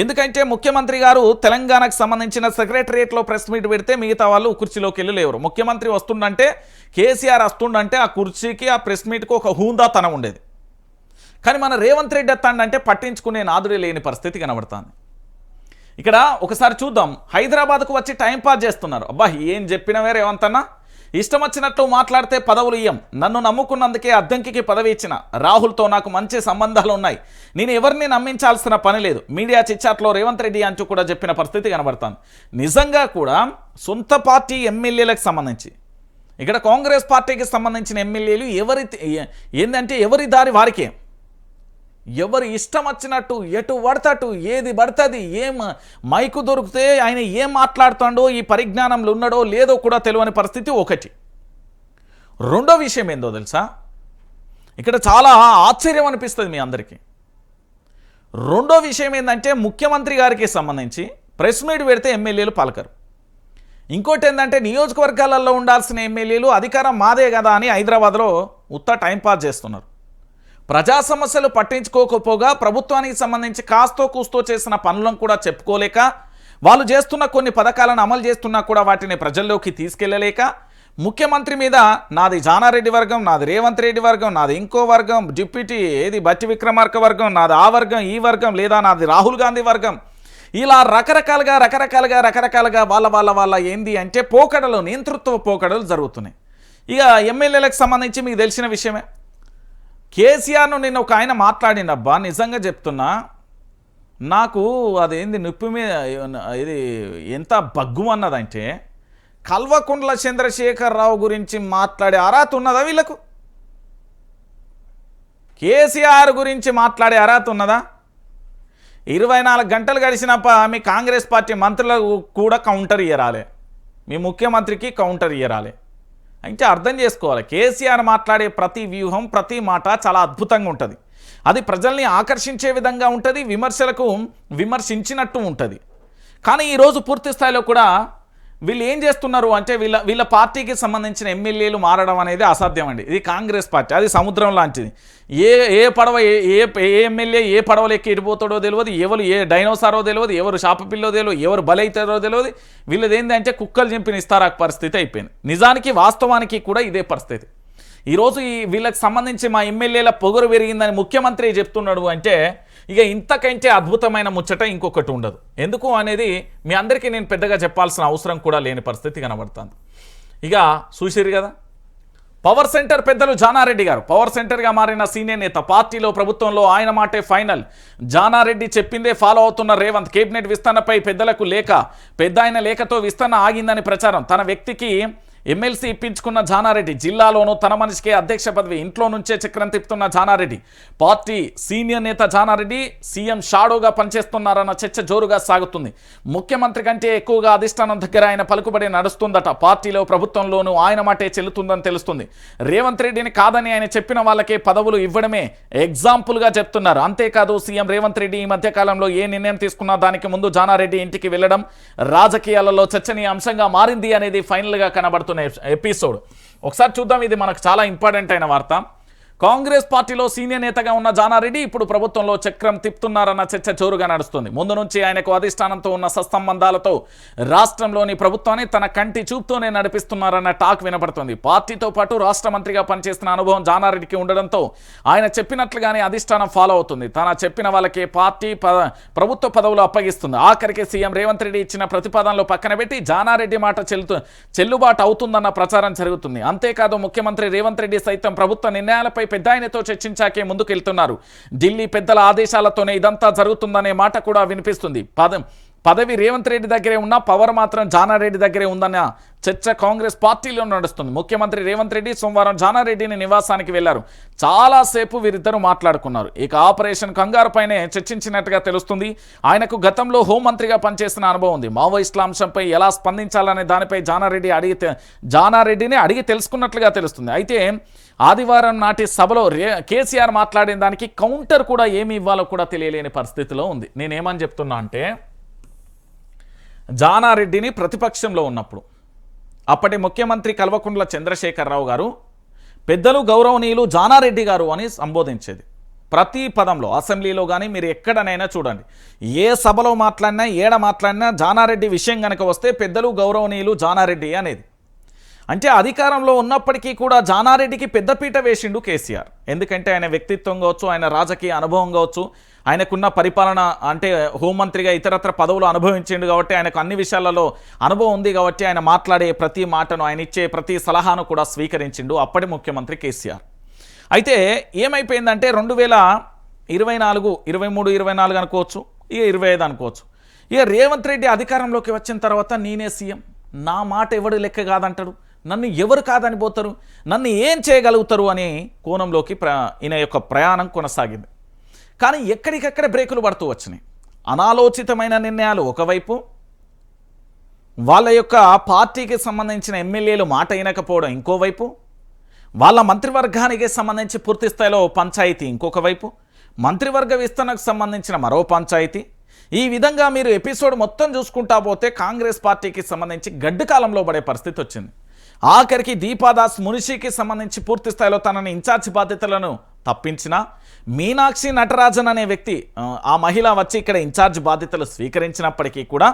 ఎందుకంటే ముఖ్యమంత్రి గారు తెలంగాణకు సంబంధించిన సెక్రటరియట్లో ప్రెస్ మీట్ పెడితే మిగతా వాళ్ళు కుర్చీలోకి వెళ్ళి లేవరు. ముఖ్యమంత్రి వస్తుండంటే, కేసీఆర్ వస్తుండంటే ఆ కుర్చీకి ఆ ప్రెస్ మీట్కి ఒక హూందాతనం ఉండేది. కానీ మన రేవంత్ రెడ్డి ఎత్తాడంటే పట్టించుకునే నాదుడే లేని పరిస్థితి కనబడుతుంది. ఇక్కడ ఒకసారి చూద్దాం, హైదరాబాద్కు వచ్చి టైంపాస్ చేస్తున్నారు. అబ్బా ఏం చెప్పినవే రేవంత్ అన్న, ఇష్టం వచ్చినట్టు మాట్లాడితే పదవులు ఇయ్యం, నన్ను నమ్ముకున్నందుకే అద్దంకికి పదవి ఇచ్చిన, రాహుల్తో నాకు మంచి సంబంధాలు ఉన్నాయి, నేను ఎవరిని నమ్మించాల్సిన పని లేదు, మీడియా చిచ్చాట్లో రేవంత్ రెడ్డి అంటూ కూడా చెప్పిన పరిస్థితి కనబడుతుంది. నిజంగా కూడా సొంత పార్టీ ఎమ్మెల్యేలకు సంబంధించి ఇక్కడ కాంగ్రెస్ పార్టీకి సంబంధించిన ఎమ్మెల్యేలు ఏంటంటే ఎవరి దారి వారికే, ఎవరు ఇష్టం వచ్చినట్టు ఎటు పడతట్టు ఏది పడుతుంది, ఏం మైకు దొరికితే ఆయన ఏం మాట్లాడుతాడో ఈ పరిజ్ఞానంలో ఉన్నాడో లేదో కూడా తెలియని పరిస్థితి ఒకటి. రెండో విషయం ఏందో తెలుసా, ఇక్కడ చాలా ఆశ్చర్యం అనిపిస్తుంది మీ అందరికీ. రెండో విషయం ఏంటంటే ముఖ్యమంత్రి గారికి సంబంధించి ప్రెస్ మీట్ పెడితే ఎమ్మెల్యేలు పలకరు. ఇంకోటి ఏంటంటే నియోజకవర్గాలలో ఉండాల్సిన ఎమ్మెల్యేలు అధికారం మాదే కదా అని హైదరాబాద్లో ఉత్త టైంపాస్ చేస్తున్నారు. ప్రజా సమస్యలు పట్టించుకోకపోగా ప్రభుత్వానికి సంబంధించి కాస్తో కూస్తో చేసిన పనులను కూడా చెప్పుకోలేక, వాళ్ళు చేస్తున్న కొన్ని పథకాలను అమలు చేస్తున్నా కూడా వాటిని ప్రజల్లోకి తీసుకెళ్లలేక, ముఖ్యమంత్రి మీద నాది జానారెడ్డి వర్గం, నాది రేవంత్ రెడ్డి వర్గం, నాది ఇంకో వర్గం, డిప్యూటీ ఏది బట్టి విక్రమార్క వర్గం, నాది ఆ వర్గం ఈ వర్గం, లేదా నాది రాహుల్ గాంధీ వర్గం, ఇలా రకరకాలుగా వాళ్ళ ఏంది అంటే పోకడలు, నేతృత్వ పోకడలు జరుగుతున్నాయి. ఇక ఎమ్మెల్యేలకు సంబంధించి మీకు తెలిసిన విషయమే, కేసీఆర్ను నిన్న ఒక ఆయన మాట్లాడినబ్బా, నిజంగా చెప్తున్నా నాకు అదేంది నొప్పి మీద ఇది ఎంత బగ్గు అన్నదంటే, కల్వకుంట్ల చంద్రశేఖరరావు గురించి మాట్లాడే అర్హత ఉన్నదా వీళ్ళకు? కేసీఆర్ గురించి మాట్లాడే అర్హత ఉన్నదా? 24 గంటలు గడిచినప్ప మీ కాంగ్రెస్ పార్టీ మంత్రులకు కూడా కౌంటర్ ఇయ్యరాలే, మీ ముఖ్యమంత్రికి కౌంటర్ ఇయ్యరాలే. అంటే అర్థం చేసుకోవాలి, కేసీఆర్ మాట్లాడే ప్రతి వ్యూహం ప్రతి మాట చాలా అద్భుతంగా ఉంటుంది, అది ప్రజల్ని ఆకర్షించే విధంగా ఉంటుంది, విమర్శలకు విమర్శించినట్టు ఉంటుంది. కానీ ఈరోజు పూర్తి స్థాయిలో కూడా వీళ్ళు ఏం చేస్తున్నారు అంటే వీళ్ళ పార్టీకి సంబంధించిన ఎమ్మెల్యేలు మారడం అనేది అసాధ్యం అండి. ఇది కాంగ్రెస్ పార్టీ, అది సముద్రం లాంటిది. ఏ పడవ ఏ ఎమ్మెల్యే ఏ పడవలు ఎక్కి ఎడిపోతాడో తెలియదు, ఎవరు ఏ డైనోసారో తెలియదు, ఎవరు షాపపిల్లో తెలియదు, ఎవరు బలైతారో తెలియదు. వీళ్ళది ఏంటంటే కుక్కలు చింపిన ఇస్తారా పరిస్థితి అయిపోయింది. నిజానికి వాస్తవానికి కూడా ఇదే పరిస్థితి. ఈరోజు వీళ్ళకి సంబంధించి మా ఎమ్మెల్యేల పొగరు పెరిగిందని ముఖ్యమంత్రి చెప్తున్నాడు అంటే ఇక ఇంతకంటే అద్భుతమైన ముచ్చట ఇంకొకటి ఉండదు. ఎందుకు అనేది మీ అందరికీ నేను పెద్దగా చెప్పాల్సిన అవసరం కూడా లేని పరిస్థితి కనబడుతుంది. ఇక చూసిరు కదా, పవర్ సెంటర్ పెద్దలు జానారెడ్డి గారు పవర్ సెంటర్గా మారిన సీనియర్ నేత, పార్టీలో ప్రభుత్వంలో ఆయన మాటే ఫైనల్. జానారెడ్డి చెప్పిందే ఫాలో అవుతున్న రేవంత్. కేబినెట్ విస్తరణపై పెద్దలకు లేఖ, పెద్ద ఆయన లేఖతో విస్తరణ ఆగిందని ప్రచారం. తన వ్యక్తికి ఎమ్మెల్సీ ఇప్పించుకున్న జానారెడ్డి, జిల్లాలోనూ తన మనిషికే అధ్యక్ష పదవి, ఇంట్లో నుంచే చక్రం తిప్పుతున్న జానారెడ్డి. పార్టీ సీనియర్ నేత జానారెడ్డి సీఎం షాడోగా పనిచేస్తున్నారన్న చర్చ జోరుగా సాగుతుంది. ముఖ్యమంత్రి కంటే ఎక్కువగా అధిష్టానం దగ్గర ఆయన పలుకుబడి నడుస్తుందట. పార్టీలో ప్రభుత్వంలోనూ ఆయన మాటే చెల్లుతుందని తెలుస్తుంది. రేవంత్ రెడ్డిని కాదని ఆయన చెప్పిన వాళ్ళకే పదవులు ఇవ్వడమే ఎగ్జాంపుల్గా చెప్తున్నారు. అంతేకాదు సీఎం రేవంత్ రెడ్డి ఈ మధ్యకాలంలో ఏ నిర్ణయం తీసుకున్నా దానికి ముందు జానారెడ్డి ఇంటికి వెళ్లడం రాజకీయాలలో చర్చనీయాంశంగా మారింది అనేది ఫైనల్గా కనబడుతుంది ఎపిసోడ్. ఒకసారి చూద్దాం, ఇది మనకు చాలా ఇంపార్టెంట్ అయిన వార్త. కాంగ్రెస్ పార్టీలో సీనియర్ నేతగా ఉన్న జానారెడ్డి ఇప్పుడు ప్రభుత్వంలో చక్రం తిప్పుతున్నారన్న చర్చ జోరుగా నడుస్తుంది. ముందు నుంచి ఆయనకు అధిష్టానంతో ఉన్న సత్సంబంధాలతో రాష్ట్రంలోని ప్రభుత్వాన్ని తన కంటి చూపుతోనే నడిపిస్తున్నారన్న టాక్ వినపడుతుంది. పార్టీతో పాటు రాష్ట్ర మంత్రిగా పనిచేస్తున్న అనుభవం జానారెడ్డికి ఉండడంతో ఆయన చెప్పినట్లుగానే అధిష్టానం ఫాలో అవుతుంది. తన చెప్పిన వాళ్ళకే పార్టీ ప్రభుత్వ పదవులు అప్పగిస్తుంది. ఆఖరికి సీఎం రేవంత్ రెడ్డి ఇచ్చిన ప్రతిపాదనలు పక్కన పెట్టి జానారెడ్డి మాట చెల్లుబాటు అవుతుందన్న ప్రచారం జరుగుతుంది. అంతేకాదు ముఖ్యమంత్రి రేవంత్ రెడ్డి సైతం ప్రభుత్వ నిర్ణయాలపై పెద్ద ఆయనతో చర్చించాకే ముందుకెళ్తున్నారు. ఢిల్లీ పెద్దల ఆదేశాలతోనే ఇదంతా జరుగుతుందనే మాట కూడా వినిపిస్తుంది. పదవి రేవంత్ రెడ్డి దగ్గరే ఉన్న పవర్ మాత్రం జానారెడ్డి దగ్గరే ఉందన్న చర్చ కాంగ్రెస్ పార్టీలో నడుస్తుంది. ముఖ్యమంత్రి రేవంత్ రెడ్డి సోమవారం జానారెడ్డిని నివాసానికి వెళ్లారు. చాలాసేపు వీరిద్దరూ మాట్లాడుకున్నారు. ఇక ఆపరేషన్ కంగారు పైనే చర్చించినట్టుగా తెలుస్తుంది. ఆయనకు గతంలో హోంమంత్రిగా పనిచేసిన అనుభవం ఉంది. మావోయిస్టుల అంశంపై ఎలా స్పందించాలనే దానిపై జానారెడ్డిని అడిగి తెలుసుకున్నట్లుగా తెలుస్తుంది. అయితే ఆదివారం నాటి సభలో కేసీఆర్ మాట్లాడిన దానికి కౌంటర్ కూడా ఏమి ఇవ్వాలో కూడా తెలియలేని పరిస్థితిలో ఉంది. నేనేమని చెప్తున్నా అంటే, జానారెడ్డిని ప్రతిపక్షంలో ఉన్నప్పుడు అప్పటి ముఖ్యమంత్రి కల్వకుంట్ల చంద్రశేఖరరావు గారు పెద్దలు గౌరవనీయులు జానారెడ్డి గారు అని సంబోధించేది. ప్రతి పదంలో అసెంబ్లీలో కానీ మీరు ఎక్కడనైనా చూడండి, ఏ సభలో మాట్లాడినా ఏడ మాట్లాడినా జానారెడ్డి విషయం కనుక వస్తే పెద్దలు గౌరవనీయులు జానారెడ్డి అనేది. అంటే అధికారంలో ఉన్నప్పటికీ కూడా జానారెడ్డికి పెద్దపీట వేసిండు కేసీఆర్. ఎందుకంటే ఆయన వ్యక్తిత్వం కావచ్చు, ఆయన రాజకీయ అనుభవం కావచ్చు, ఆయనకున్న పరిపాలన అంటే హోంమంత్రిగా ఇతరత్ర పదవులు అనుభవించిండు కాబట్టి ఆయనకు అన్ని విషయాలలో అనుభవం ఉంది కాబట్టి ఆయన మాట్లాడే ప్రతి మాటను, ఆయన ఇచ్చే ప్రతి సలహాను కూడా స్వీకరించిండు అప్పటి ముఖ్యమంత్రి కేసీఆర్. అయితే ఏమైపోయిందంటే 2024, 23, 24 అనుకోవచ్చు, ఇక 25 అనుకోవచ్చు. ఇక రేవంత్ రెడ్డి అధికారంలోకి వచ్చిన తర్వాత నేనే సీఎం, నా మాట ఎవడు లెక్క కాదంటాడు, నన్ను ఎవరు కాదని పోతారు, నన్ను ఏం చేయగలుగుతారు అనే కోణంలోకి ఈయన యొక్క ప్రయాణం కొనసాగింది. కానీ ఎక్కడికక్కడ బ్రేకులు పడుతూ వచ్చినాయి. అనాలోచితమైన నిర్ణయాలు ఒకవైపు, వాళ్ళ యొక్క పార్టీకి సంబంధించిన ఎమ్మెల్యేలు మాట వినకపోవడం ఇంకోవైపు, వాళ్ళ మంత్రివర్గానికి సంబంధించి పూర్తి స్థాయిలో పంచాయతీ ఇంకొక వైపు, మంత్రివర్గ విస్తరణకు సంబంధించిన మరో పంచాయతీ. ఈ విధంగా మీరు ఎపిసోడ్ మొత్తం చూసుకుంటా పోతే కాంగ్రెస్ పార్టీకి సంబంధించి గడ్డు కాలంలో పడే పరిస్థితి వచ్చింది. ఆఖరికి దీపాదాస్ మునిషికి సంబంధించి పూర్తి స్థాయిలో తనని ఇన్ఛార్జి బాధ్యతలను తప్పించిన మీనాక్షి నటరాజన్ అనే వ్యక్తి, ఆ మహిళ వచ్చి ఇక్కడ ఇన్ఛార్జ్ బాధ్యతలు స్వీకరించినప్పటికీ కూడా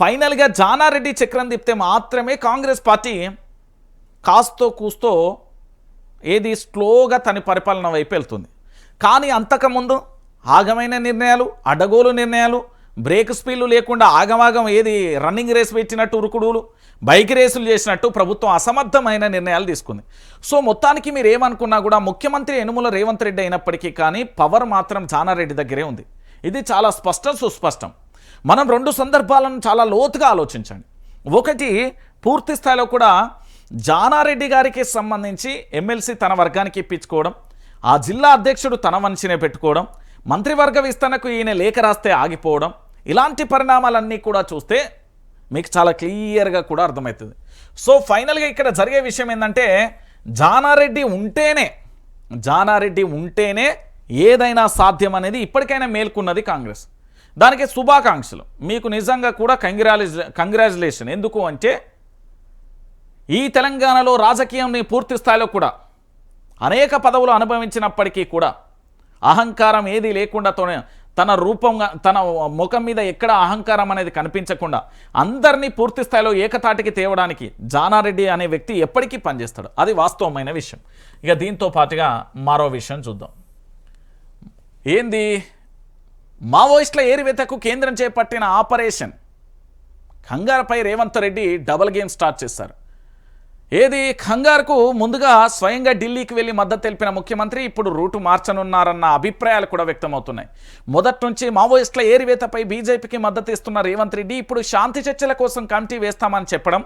ఫైనల్గా జానారెడ్డి చక్రం తిప్పితే మాత్రమే కాంగ్రెస్ పార్టీ కాస్తో కూస్తో ఏది స్లోగా తన పరిపాలన వైపు వెళ్తుంది. కానీ అంతకుముందు ఆగమైన నిర్ణయాలు, అడ్డగోలు నిర్ణయాలు, బ్రేక్ స్పీడ్లు లేకుండా ఆగమాగం ఏది రన్నింగ్ రేస్ పెట్టినట్టు ఉరుకుడులు, బైక్ రేసులు చేసినట్టు ప్రభుత్వం అసమర్థమైన నిర్ణయాలు తీసుకుంది. సో మొత్తానికి మీరు ఏమనుకున్నా కూడా ముఖ్యమంత్రి యనుమల రేవంత్ రెడ్డి అయినప్పటికీ కానీ పవర్ మాత్రం జానారెడ్డి దగ్గరే ఉంది. ఇది చాలా సుస్పష్టం. మనం 2 సందర్భాలను చాలా లోతుగా ఆలోచించండి. ఒకటి, పూర్తి స్థాయిలో కూడా జానారెడ్డి గారికి సంబంధించి ఎమ్మెల్సీ తన వర్గానికి ఇప్పించుకోవడం, ఆ జిల్లా అధ్యక్షుడు తన మనిషినే పెట్టుకోవడం, మంత్రివర్గ విస్తరణకు ఈయన లేఖ రాస్తే ఆగిపోవడం, ఇలాంటి పరిణామాలన్నీ కూడా చూస్తే మీకు చాలా క్లియర్గా కూడా అర్థమవుతుంది. సో ఫైనల్గా ఇక్కడ జరిగే విషయం ఏంటంటే జానారెడ్డి ఉంటేనే ఏదైనా సాధ్యం అనేది ఇప్పటికైనా మేల్కొన్నది కాంగ్రెస్. దానికి శుభాకాంక్షలు, మీకు నిజంగా కూడా కంగ్రాచులేషన్. ఎందుకు అంటే ఈ తెలంగాణలో రాజకీయాన్ని పూర్తి స్థాయిలో కూడా అనేక పదవులు అనుభవించినప్పటికీ కూడా అహంకారం ఏది లేకుండా తన రూపంగా తన ముఖం మీద ఎక్కడ అహంకారం అనేది కనిపించకుండా అందరినీ పూర్తి స్థాయిలో ఏకతాటికి తేవడానికి జానారెడ్డి అనే వ్యక్తి ఎప్పటికీ పనిచేస్తాడు. అది వాస్తవమైన విషయం. ఇక దీంతో పాటుగా మరో విషయం చూద్దాం. ఏంది, మావోయిస్టుల ఏరివేతకు కేంద్రం చేపట్టిన ఆపరేషన్ ఖంగార్పై Revanth Reddy double game start చేశారు. ఏది, ఖంగార్కు ముందుగా స్వయంగా ఢిల్లీకి వెళ్లి మద్దతు తెలిపిన ముఖ్యమంత్రి ఇప్పుడు రూటు మార్చనున్నారన్న అభిప్రాయాలు కూడా వ్యక్తమవుతున్నాయి. మొదటి నుంచి మావోయిస్టుల ఏరివేతపై బీజేపీకి మద్దతు ఇస్తున్న రేవంత్ రెడ్డి ఇప్పుడు శాంతి చర్చల కోసం కమిటీ వేస్తామని చెప్పడం,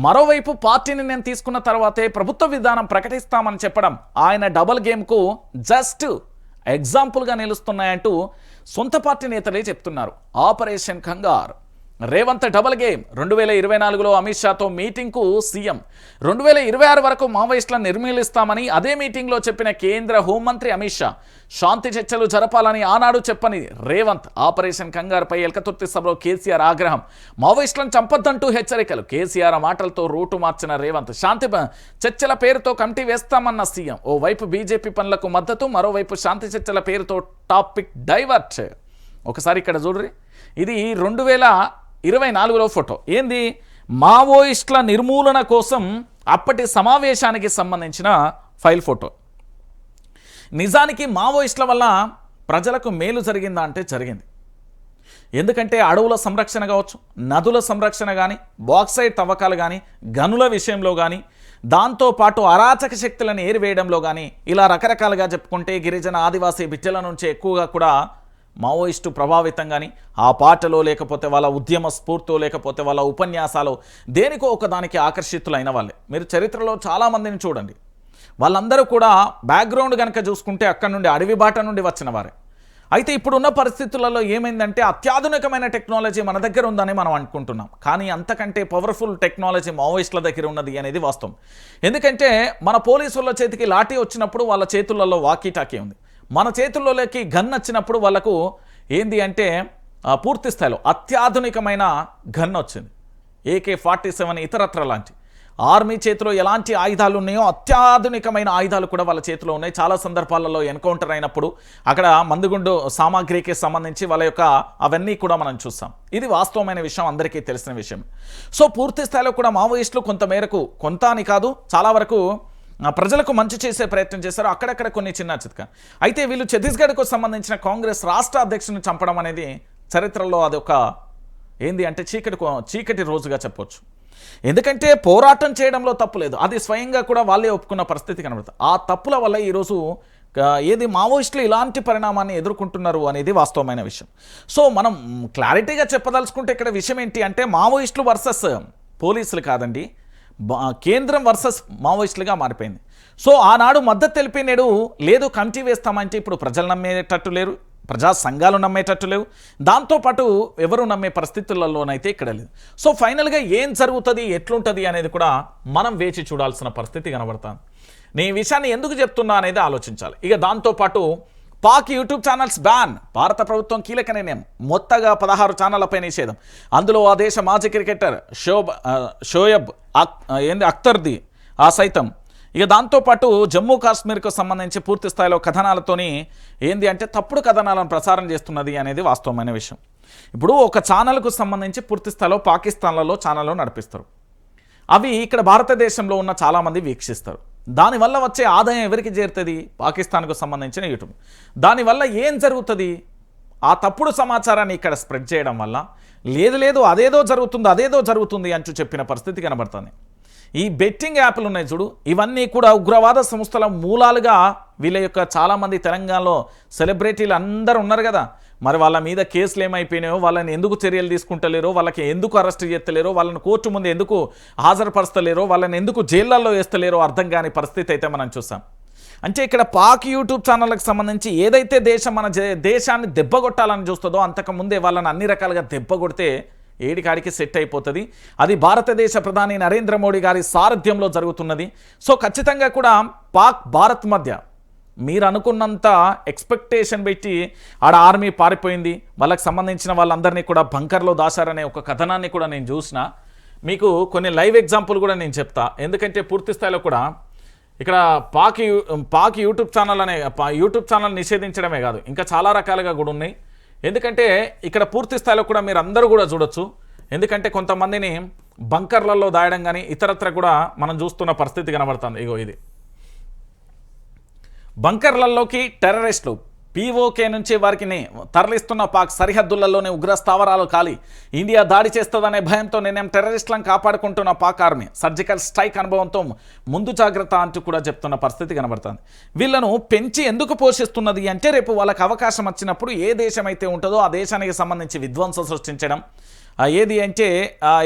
మరోవైపు పార్టీని నేను తీసుకున్న తర్వాతే ప్రభుత్వ విధానం ప్రకటిస్తామని చెప్పడం ఆయన డబుల్ గేమ్కు జస్ట్ ఎగ్జాంపుల్గా నిలుస్తున్నాయంటూ సొంత పార్టీ నేతలే చెప్తున్నారు. Operation Kagar, Revanth double game. 2024లో అమిత్ షాతో మీటింగ్కు సీఎం 2026 వరకు మావోయిస్టులను నిర్మూలిస్తామని అదే మీటింగ్లో చెప్పిన కేంద్ర హోంమంత్రి అమిత్ షా శాంతి చర్చలు జరపాలని ఆనాడు చెప్పని రేవంత్ ఆపరేషన్ ఖంగార్పై ఎల్కతుర్తి సభలో కేసీఆర్ ఆగ్రహం, మావోయిస్టులను చంపొద్దంటూ హెచ్చరికలు. కేసీఆర్ మాటలతో రూటు మార్చిన రేవంత్ శాంతి చర్చల పేరుతో కమిటీ వేస్తామన్న సీఎం. ఓవైపు బీజేపీ పనులకు మద్దతు, మరోవైపు శాంతి చర్చల పేరుతో టాపిక్ డైవర్ట్. ఒకసారి ఇక్కడ చూడ్రి, ఇది 2024లో ఫోటో. ఏంది, మావోయిస్టుల నిర్మూలన కోసం అప్పటి సమావేశానికి సంబంధించిన ఫైల్ ఫోటో. నిజానికి మావోయిస్టుల వల్ల ప్రజలకు మేలు జరిగిందా అంటే జరిగింది. ఎందుకంటే అడవుల సంరక్షణ కావచ్చు, నదుల సంరక్షణ కానీ, బాక్సైట్ తవ్వకాలు కానీ, గనుల విషయంలో కానీ, దాంతోపాటు అరాచక శక్తులను ఏరివేయడంలో కానీ, ఇలా రకరకాలుగా చెప్పుకుంటే గిరిజన ఆదివాసీ బిడ్డల నుంచి ఎక్కువగా కూడా మావోయిస్టు ప్రభావితం కానీ, ఆ పాటలో లేకపోతే వాళ్ళ ఉద్యమ స్ఫూర్తితో లేకపోతే వాళ్ళ ఉపన్యాసాలు దేనికో ఒకదానికి ఆకర్షితులైన వాళ్ళే. మీరు చరిత్రలో చాలామందిని చూడండి, వాళ్ళందరూ కూడా బ్యాక్గ్రౌండ్ కనుక చూసుకుంటే అక్కడ నుండి అడవి బాట నుండి వచ్చిన వారే. అయితే ఇప్పుడున్న పరిస్థితులలో ఏమైందంటే అత్యాధునికమైన టెక్నాలజీ మన దగ్గర ఉందని మనం అనుకుంటున్నాం, కానీ అంతకంటే పవర్ఫుల్ టెక్నాలజీ మావోయిస్టుల దగ్గర ఉన్నది అనేది వాస్తవం. ఎందుకంటే మన పోలీసుల చేతికి లాఠీ వచ్చినప్పుడు వాళ్ళ చేతులలో వాకీ టాకీ ఉంది, మన చేతుల్లోకి గన్ వచ్చినప్పుడు వాళ్ళకు ఏంది అంటే పూర్తి స్థాయిలో అత్యాధునికమైన గన్ వచ్చింది, AK-47 ఇతరత్ర లాంటి. ఆర్మీ చేతిలో ఎలాంటి ఆయుధాలు ఉన్నాయో అత్యాధునికమైన ఆయుధాలు కూడా వాళ్ళ చేతిలో ఉన్నాయి. చాలా సందర్భాలలో ఎన్కౌంటర్ అయినప్పుడు అక్కడ మందుగుండు సామాగ్రికి సంబంధించి వాళ్ళ యొక్క అవన్నీ కూడా మనం చూస్తాం. ఇది వాస్తవమైన విషయం, అందరికీ తెలిసిన విషయం. సో పూర్తి స్థాయిలో కూడా మావోయిస్టులు కొంత మేరకు, కొంత అని కాదు చాలా వరకు ప్రజలకు మంచి చేసే ప్రయత్నం చేశారు, అక్కడక్కడ కొన్ని చిన్న చిత్క. అయితే వీళ్ళు ఛత్తీస్గఢ్కు సంబంధించిన కాంగ్రెస్ రాష్ట్ర అధ్యక్షుని చంపడం అనేది చరిత్రలో అదొక ఏంది అంటే చీకటి రోజుగా చెప్పొచ్చు. ఎందుకంటే పోరాటం చేయడంలో తప్పు లేదు, అది స్వయంగా కూడా వాళ్ళే ఒప్పుకున్న పరిస్థితి కనబడుతుంది. ఆ తప్పుల వల్ల ఈరోజు ఏది మావోయిస్టులు ఇలాంటి పరిణామాన్ని ఎదుర్కొంటున్నారు అనేది వాస్తవమైన విషయం. సో మనం క్లారిటీగా చెప్పదలుచుకుంటే ఇక్కడ విషయం ఏంటి అంటే మావోయిస్టులు వర్సెస్ పోలీసులు కాదండి, కేంద్రం వర్సెస్ మావోయిస్టులుగా మారిపోయింది. సో ఆనాడు మద్దతు తెలిపి నేడు లేదు కమిటీ వేస్తామంటే ఇప్పుడు ప్రజలు నమ్మేటట్టు లేరు, ప్రజా సంఘాలు నమ్మేటట్టు లేవు, దాంతోపాటు ఎవరు నమ్మే పరిస్థితులలోనైతే ఇక్కడ లేదు. సో ఫైనల్గా ఏం జరుగుతుంది, ఎట్లుంటుంది అనేది కూడా మనం వేచి చూడాల్సిన పరిస్థితి కనబడుతుంది. నేను ఈ విషయాన్ని ఎందుకు చెప్తున్నా అనేది ఆలోచించాలి. ఇక దాంతోపాటు పాక్ యూట్యూబ్ ఛానల్స్ బ్యాన్, భారత ప్రభుత్వం కీలక నిర్ణయం, మొత్తగా 16 ఛానళ్లపై నిషేధం. అందులో ఆ దేశ మాజీ క్రికెటర్ షోయబ్ అఖ్తర్ది ఆ సైతం. ఇక దాంతోపాటు జమ్మూ కాశ్మీర్కు సంబంధించి పూర్తి స్థాయిలో కథనాలతోని ఏంది అంటే తప్పుడు కథనాలను ప్రసారం చేస్తున్నది అనేది వాస్తవమైన విషయం. ఇప్పుడు ఒక ఛానల్కు సంబంధించి పూర్తి స్థాయిలో పాకిస్తాన్లలో ఛానల్లో నడిపిస్తారు, అవి ఇక్కడ భారతదేశంలో ఉన్న చాలామంది వీక్షిస్తారు. దానివల్ల వచ్చే ఆదాయం ఎవరికి చేరుతుంది, పాకిస్తాన్కు సంబంధించిన యూట్యూబ్. దానివల్ల ఏం జరుగుతుంది, ఆ తప్పుడు సమాచారాన్ని ఇక్కడ స్ప్రెడ్ చేయడం వల్ల లేదు అదేదో జరుగుతుంది అంటూ చెప్పిన పరిస్థితి కనబడుతుంది. ఈ బెట్టింగ్ యాప్లు ఉన్నాయి చూడు, ఇవన్నీ కూడా ఉగ్రవాద సంస్థల మూలాలుగా వీళ్ళ యొక్క చాలామంది తెలంగాణలో సెలబ్రిటీలు అందరూ ఉన్నారు కదా, మరి వాళ్ళ మీద కేసులు ఏమైపోయినాయో, వాళ్ళని ఎందుకు చర్యలు తీసుకుంటలేరో, వాళ్ళకి ఎందుకు అరెస్ట్ చేస్తలేరో, వాళ్ళని కోర్టు ముందు ఎందుకు హాజరుపరుస్తలేరో, వాళ్ళని ఎందుకు జైళ్ళల్లో వేస్తలేరో అర్థం కాని పరిస్థితి అయితే మనం చూసాం. అంటే ఇక్కడ పాక్ యూట్యూబ్ ఛానళ్ళకి సంబంధించి ఏదైతే దేశం మన దేశాన్ని దెబ్బగొట్టాలని చూస్తుందో అంతకుముందే వాళ్ళని అన్ని రకాలుగా దెబ్బగొడితే ఏడికాడికి సెట్ అయిపోతుంది. అది భారతదేశ ప్రధాని నరేంద్ర మోడీ గారి సారథ్యంలో జరుగుతున్నది. సో ఖచ్చితంగా కూడా పాక్ భారత్ మధ్య మీరు అనుకున్నంత ఎక్స్పెక్టేషన్ పెట్టి ఆడ ఆర్మీ పారిపోయింది, వాళ్ళకి సంబంధించిన వాళ్ళందరినీ కూడా బంకర్లో దాచారనే ఒక కథనాన్ని కూడా నేను చూసిన. మీకు కొన్ని లైవ్ ఎగ్జాంపుల్ కూడా నేను చెప్తా, ఎందుకంటే పూర్తి స్థాయిలో కూడా ఇక్కడ పాక్ యూట్యూబ్ ఛానల్ నిషేధించడమే కాదు, ఇంకా చాలా రకాలుగా కూడా ఉన్నాయి. ఎందుకంటే ఇక్కడ పూర్తి స్థాయిలో కూడా మీరు అందరూ కూడా చూడొచ్చు. ఎందుకంటే కొంతమందిని బంకర్లలో దాయడం కానీ ఇతరత్ర కూడా మనం చూస్తున్న పరిస్థితి కనబడుతుంది. ఇగో ఇది బంకర్లలోకి టెర్రరిస్టులు పీఓకే నుంచి వారికి తరలిస్తున్న పాక్ సరిహద్దులలోని ఉగ్ర స్థావరాలు ఖాళీ. ఇండియా దాడి చేస్తుందనే భయంతో నేనేం టెర్రరిస్టులను కాపాడుకుంటున్న పాక్ ఆర్మీ సర్జికల్ స్ట్రైక్ అనుభవంతో ముందు జాగ్రత్త అంటూ కూడా చెప్తున్న పరిస్థితి కనబడుతుంది. వీళ్ళను పెంచి ఎందుకు పోషిస్తున్నది అంటే రేపు వాళ్ళకి అవకాశం వచ్చినప్పుడు ఏ దేశం అయితే ఉంటుందో ఆ దేశానికి సంబంధించి విధ్వంసం సృష్టించడం, ఏది అంటే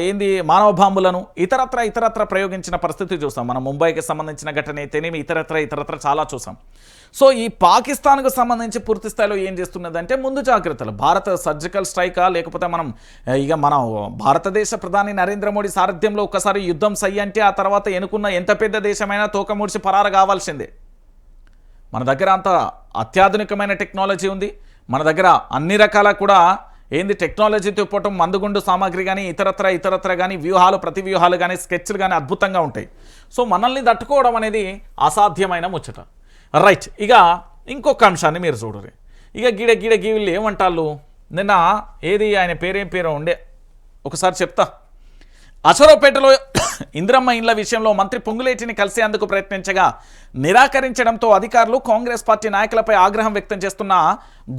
ఏంది మానవ బాంబులను ఇతరత్ర ప్రయోగించిన పరిస్థితి చూసాం. మనం ముంబైకి సంబంధించిన ఘటన అయితేనేమి ఇతరత్ర చాలా చూసాం. సో ఈ పాకిస్తాన్కు సంబంధించి పూర్తి స్థాయిలో ఏం చేస్తున్నదంటే ముందు జాగ్రత్తలు. భారత సర్జికల్ స్ట్రైకా లేకపోతే మన భారతదేశ ప్రధాని నరేంద్ర మోడీ సారథ్యంలో ఒక్కసారి యుద్ధం సై అంటే ఆ తర్వాత ఎన్నుకున్న ఎంత పెద్ద దేశమైనా తోకముడిచి పరారు కావాల్సిందే. మన దగ్గర అంత అత్యాధునికమైన టెక్నాలజీ ఉంది. మన దగ్గర అన్ని రకాల కూడా ఏంది టెక్నాలజీతో పాటు మందుగుండు సామాగ్రి కానీ ఇతరత్ర కానీ వ్యూహాలు ప్రతి వ్యూహాలు కానీ స్కెచ్లు కానీ అద్భుతంగా ఉంటాయి. సో మనల్ని తట్టుకోవడం అనేది అసాధ్యమైన ముచ్చట. రైట్, ఇక ఇంకొక అంశాన్ని మీరు చూడరు. ఇక గీళ్ళు ఏమంటాళ్ళు నిన్న ఏది ఆయన పేరేం పేరు ఉండే ఒకసారి చెప్తా. అసరోపేటలో ఇంద్రమ్మ ఇండ్ల విషయంలో మంత్రి పొంగులేటిని కలిసేందుకు ప్రయత్నించగా నిరాకరించడంతో అధికారులు కాంగ్రెస్ పార్టీ నాయకులపై ఆగ్రహం వ్యక్తం చేస్తున్న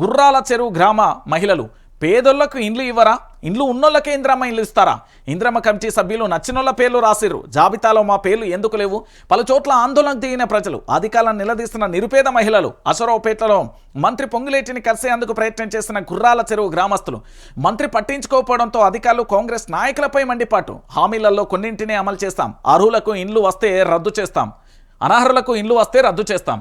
గుర్రాల చెరువు గ్రామ మహిళలు పేదోళ్లకు ఇండ్లు ఇవ్వరా, ఇండ్లు ఉన్నోళ్ళకే ఇంద్రమ్మ ఇండ్లు ఇస్తారా? ఇంద్రమ్మ కమిటీ సభ్యులు నచ్చినోళ్ళ పేర్లు రాసిర్రు, జాబితాలో మా పేర్లు ఎందుకు లేవు? పలు చోట్ల ఆందోళనకు దిగిన ప్రజలు, అధికారులను నిలదీస్తున్న నిరుపేద మహిళలు, అసరావుపేటలో మంత్రి పొంగులేటిని కలిసేందుకు ప్రయత్నం చేస్తున్న గుర్రాల చెరువు గ్రామస్తులు, మంత్రి పట్టించుకోకపోవడంతో అధికారులు కాంగ్రెస్ నాయకులపై మండిపాటు. హామీలలో కొన్నింటినే అమలు చేస్తాం, అర్హులకు ఇండ్లు వస్తే రద్దు చేస్తాం, అనర్హులకు ఇండ్లు వస్తే రద్దు చేస్తాం.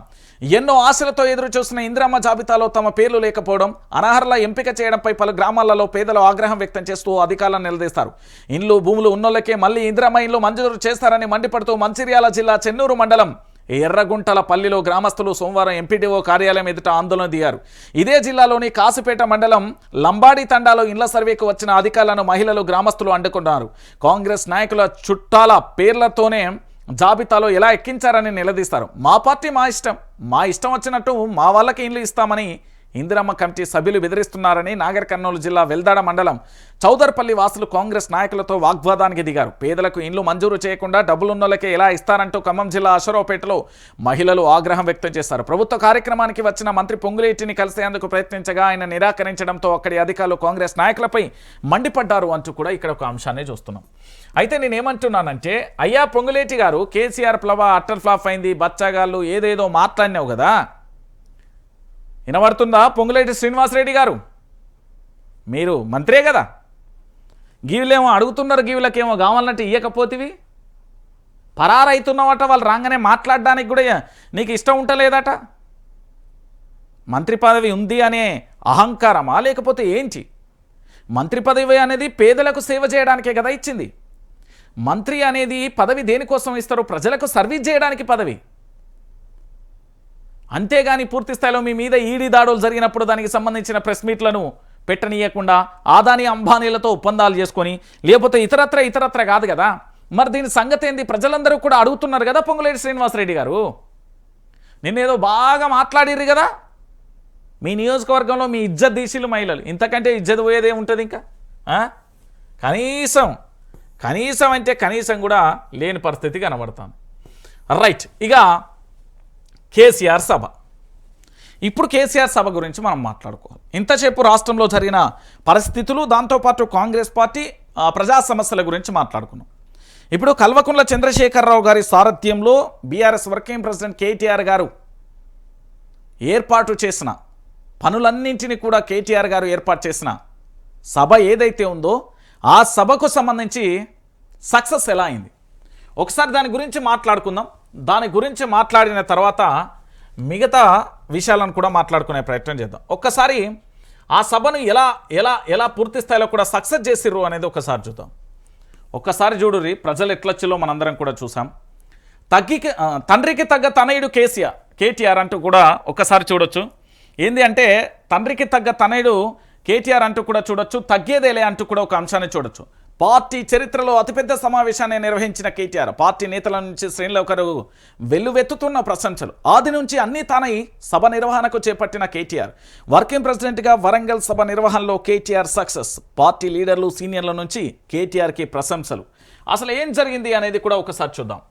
ఎన్నో ఆశలతో ఎదురు చూసిన ఇందిరమ్మ జాబితాలో తమ పేర్లు లేకపోవడం, అనర్హుల ఎంపిక చేయడంపై పలు గ్రామాలలో పేదలు ఆగ్రహం వ్యక్తం చేస్తూ అధికారులను నిలదీస్తారు. ఇండ్లు భూములు ఉన్నోళ్ళకే మళ్ళీ ఇందిరమ్మ ఇండ్లు మంజూరు చేస్తారని మండిపడుతూ మంచిర్యాల జిల్లా చెన్నూరు మండలం ఎర్రగుంటలపల్లిలో గ్రామస్తులు సోమవారం ఎంపీడీఓ కార్యాలయం ఎదుట ఆందోళన దిగారు. ఇదే జిల్లాలోని కాసిపేట మండలం లంబాడి తండాలో ఇండ్ల సర్వేకు వచ్చిన అధికారులను మహిళలు గ్రామస్తులు అడ్డుకున్నారు. కాంగ్రెస్ నాయకుల చుట్టాల పేర్లతోనే జాబితాలో ఎలా ఎక్కించారని నిలదీస్తారు. మా పార్టీ మా ఇష్టం వచ్చినట్టు మా వాళ్ళకి ఇండ్లు ఇస్తామని ఇందిరమ్మ కమిటీ సభ్యులు బెదిరిస్తున్నారని నాగర్ కర్నూలు జిల్లా వెల్దాడ మండలం చౌదర్పల్లి వాసులు కాంగ్రెస్ నాయకులతో వాగ్వాదానికి దిగారు. పేదలకు ఇండ్లు మంజూరు చేయకుండా డబ్బులున్నోళ్ళకే ఎలా ఇస్తారంటూ ఖమ్మం జిల్లా అషరావుపేటలో మహిళలు ఆగ్రహం వ్యక్తం చేశారు. ప్రభుత్వ కార్యక్రమానికి వచ్చిన మంత్రి పొంగులేటిని కలిసేందుకు ప్రయత్నించగా ఆయన నిరాకరించడంతో అక్కడి అధికారులు కాంగ్రెస్ నాయకులపై మండిపడ్డారు అంటూ కూడా ఇక్కడ ఒక అంశాన్ని చూస్తున్నాం. అయితే నేనేమంటున్నానంటే, అయ్యా పొంగులేటి గారు, కేసీఆర్ అట్టర్ ఫ్లాప్ అయింది, బచ్చాగాళ్ళు ఏదేదో మాట్లాడినావు కదా, వినబడుతుందా? పొంగులేటి శ్రీనివాసరెడ్డి గారు, మీరు మంత్రే కదా, గీవులేమో అడుగుతున్నారు, గీవులకేమో కావాలన్నట్టు ఇయ్యకపోతివి, పరారైతున్నవాట. వాళ్ళు రాగానే మాట్లాడడానికి కూడా నీకు ఇష్టం ఉంటలేదట. మంత్రి పదవి ఉంది అనే అహంకారమా లేకపోతే ఏంటి? మంత్రి పదవి అనేది పేదలకు సేవ చేయడానికే కదా ఇచ్చింది. మంత్రి అనేది పదవి దేనికోసం ఇస్తారు? ప్రజలకు సర్వీస్ చేయడానికి పదవి. అంతేగాని పూర్తి స్థాయిలో మీ మీద ఈడీ దాడులు జరిగినప్పుడు దానికి సంబంధించిన ప్రెస్ మీట్లను పెట్టనీయకుండా ఆదాని అంబానీలతో ఒప్పందాలు చేసుకొని లేకపోతే ఇతరత్ర కాదు కదా. మరి దీని సంగతి ఏంది? ప్రజలందరూ కూడా అడుగుతున్నారు కదా. పొంగులేటి శ్రీనివాసరెడ్డి గారు, నిన్నేదో బాగా మాట్లాడిర్రు కదా, మీ నియోజకవర్గంలో మీ ఇజ్జత్ దీశీలు మహిళలు, ఇంతకంటే ఇజ్జత్ పోయేదే ఉంటుంది ఇంకా? కనీసం అంటే కనీసం కూడా లేని పరిస్థితి కనబడుతుంది. రైట్, ఇక కేసీఆర్ సభ. ఇప్పుడు కేసీఆర్ సభ గురించి మనం మాట్లాడుకోవాలి. ఇంతసేపు రాష్ట్రంలో జరిగిన పరిస్థితులు, దాంతోపాటు కాంగ్రెస్ పార్టీ ప్రజా సమస్యల గురించి మాట్లాడుకున్నాం. ఇప్పుడు కల్వకుంట్ల చంద్రశేఖరరావు గారి సారథ్యంలో బీఆర్ఎస్ వర్కింగ్ ప్రెసిడెంట్ కేటీఆర్ గారు ఏర్పాటు చేసిన పనులన్నింటినీ కూడా కేటీఆర్ గారు ఏర్పాటు చేసిన సభ ఏదైతే ఉందో ఆ సభకు సంబంధించి సక్సెస్ ఎలా అయింది ఒకసారి దాని గురించి మాట్లాడుకుందాం. దాని గురించి మాట్లాడిన తర్వాత మిగతా విషయాలను కూడా మాట్లాడుకునే ప్రయత్నం చేద్దాం. ఒక్కసారి ఆ సభను ఎలా ఎలా ఎలా పూర్తి స్థాయిలో కూడా సక్సెస్ చేసిర్రు అనేది ఒకసారి చూద్దాం. ఒక్కసారి చూడుర్రి, ప్రజలు ఎట్లొచ్చిలో మనందరం కూడా చూసాం. తండ్రికి తగ్గ తనయుడు కేటీఆర్ అంటూ కూడా ఒక్కసారి చూడొచ్చు. ఏంది అంటే తండ్రికి తగ్గ తనయుడు కేటీఆర్ అంటూ కూడా చూడొచ్చు, తగ్గేదేలే అంటూ కూడా ఒక అంశాన్ని చూడొచ్చు. పార్టీ చరిత్రలో అతిపెద్ద సమావేశాన్ని నిర్వహించిన కేటీఆర్ పార్టీ నేతల నుంచి శ్రేణులు ఒకరు వెల్లువెత్తుతున్న ప్రశంసలు ఆది నుంచి అన్ని తానై సభ నిర్వహణకు చేపట్టిన కేటీఆర్ వర్కింగ్ ప్రెసిడెంట్గా వరంగల్ సభ నిర్వహణలో కేటీఆర్ సక్సెస్ పార్టీ లీడర్లు సీనియర్ల నుంచి కేటీఆర్కి ప్రశంసలు. అసలు ఏం జరిగింది అనేది కూడా ఒకసారి చూద్దాం.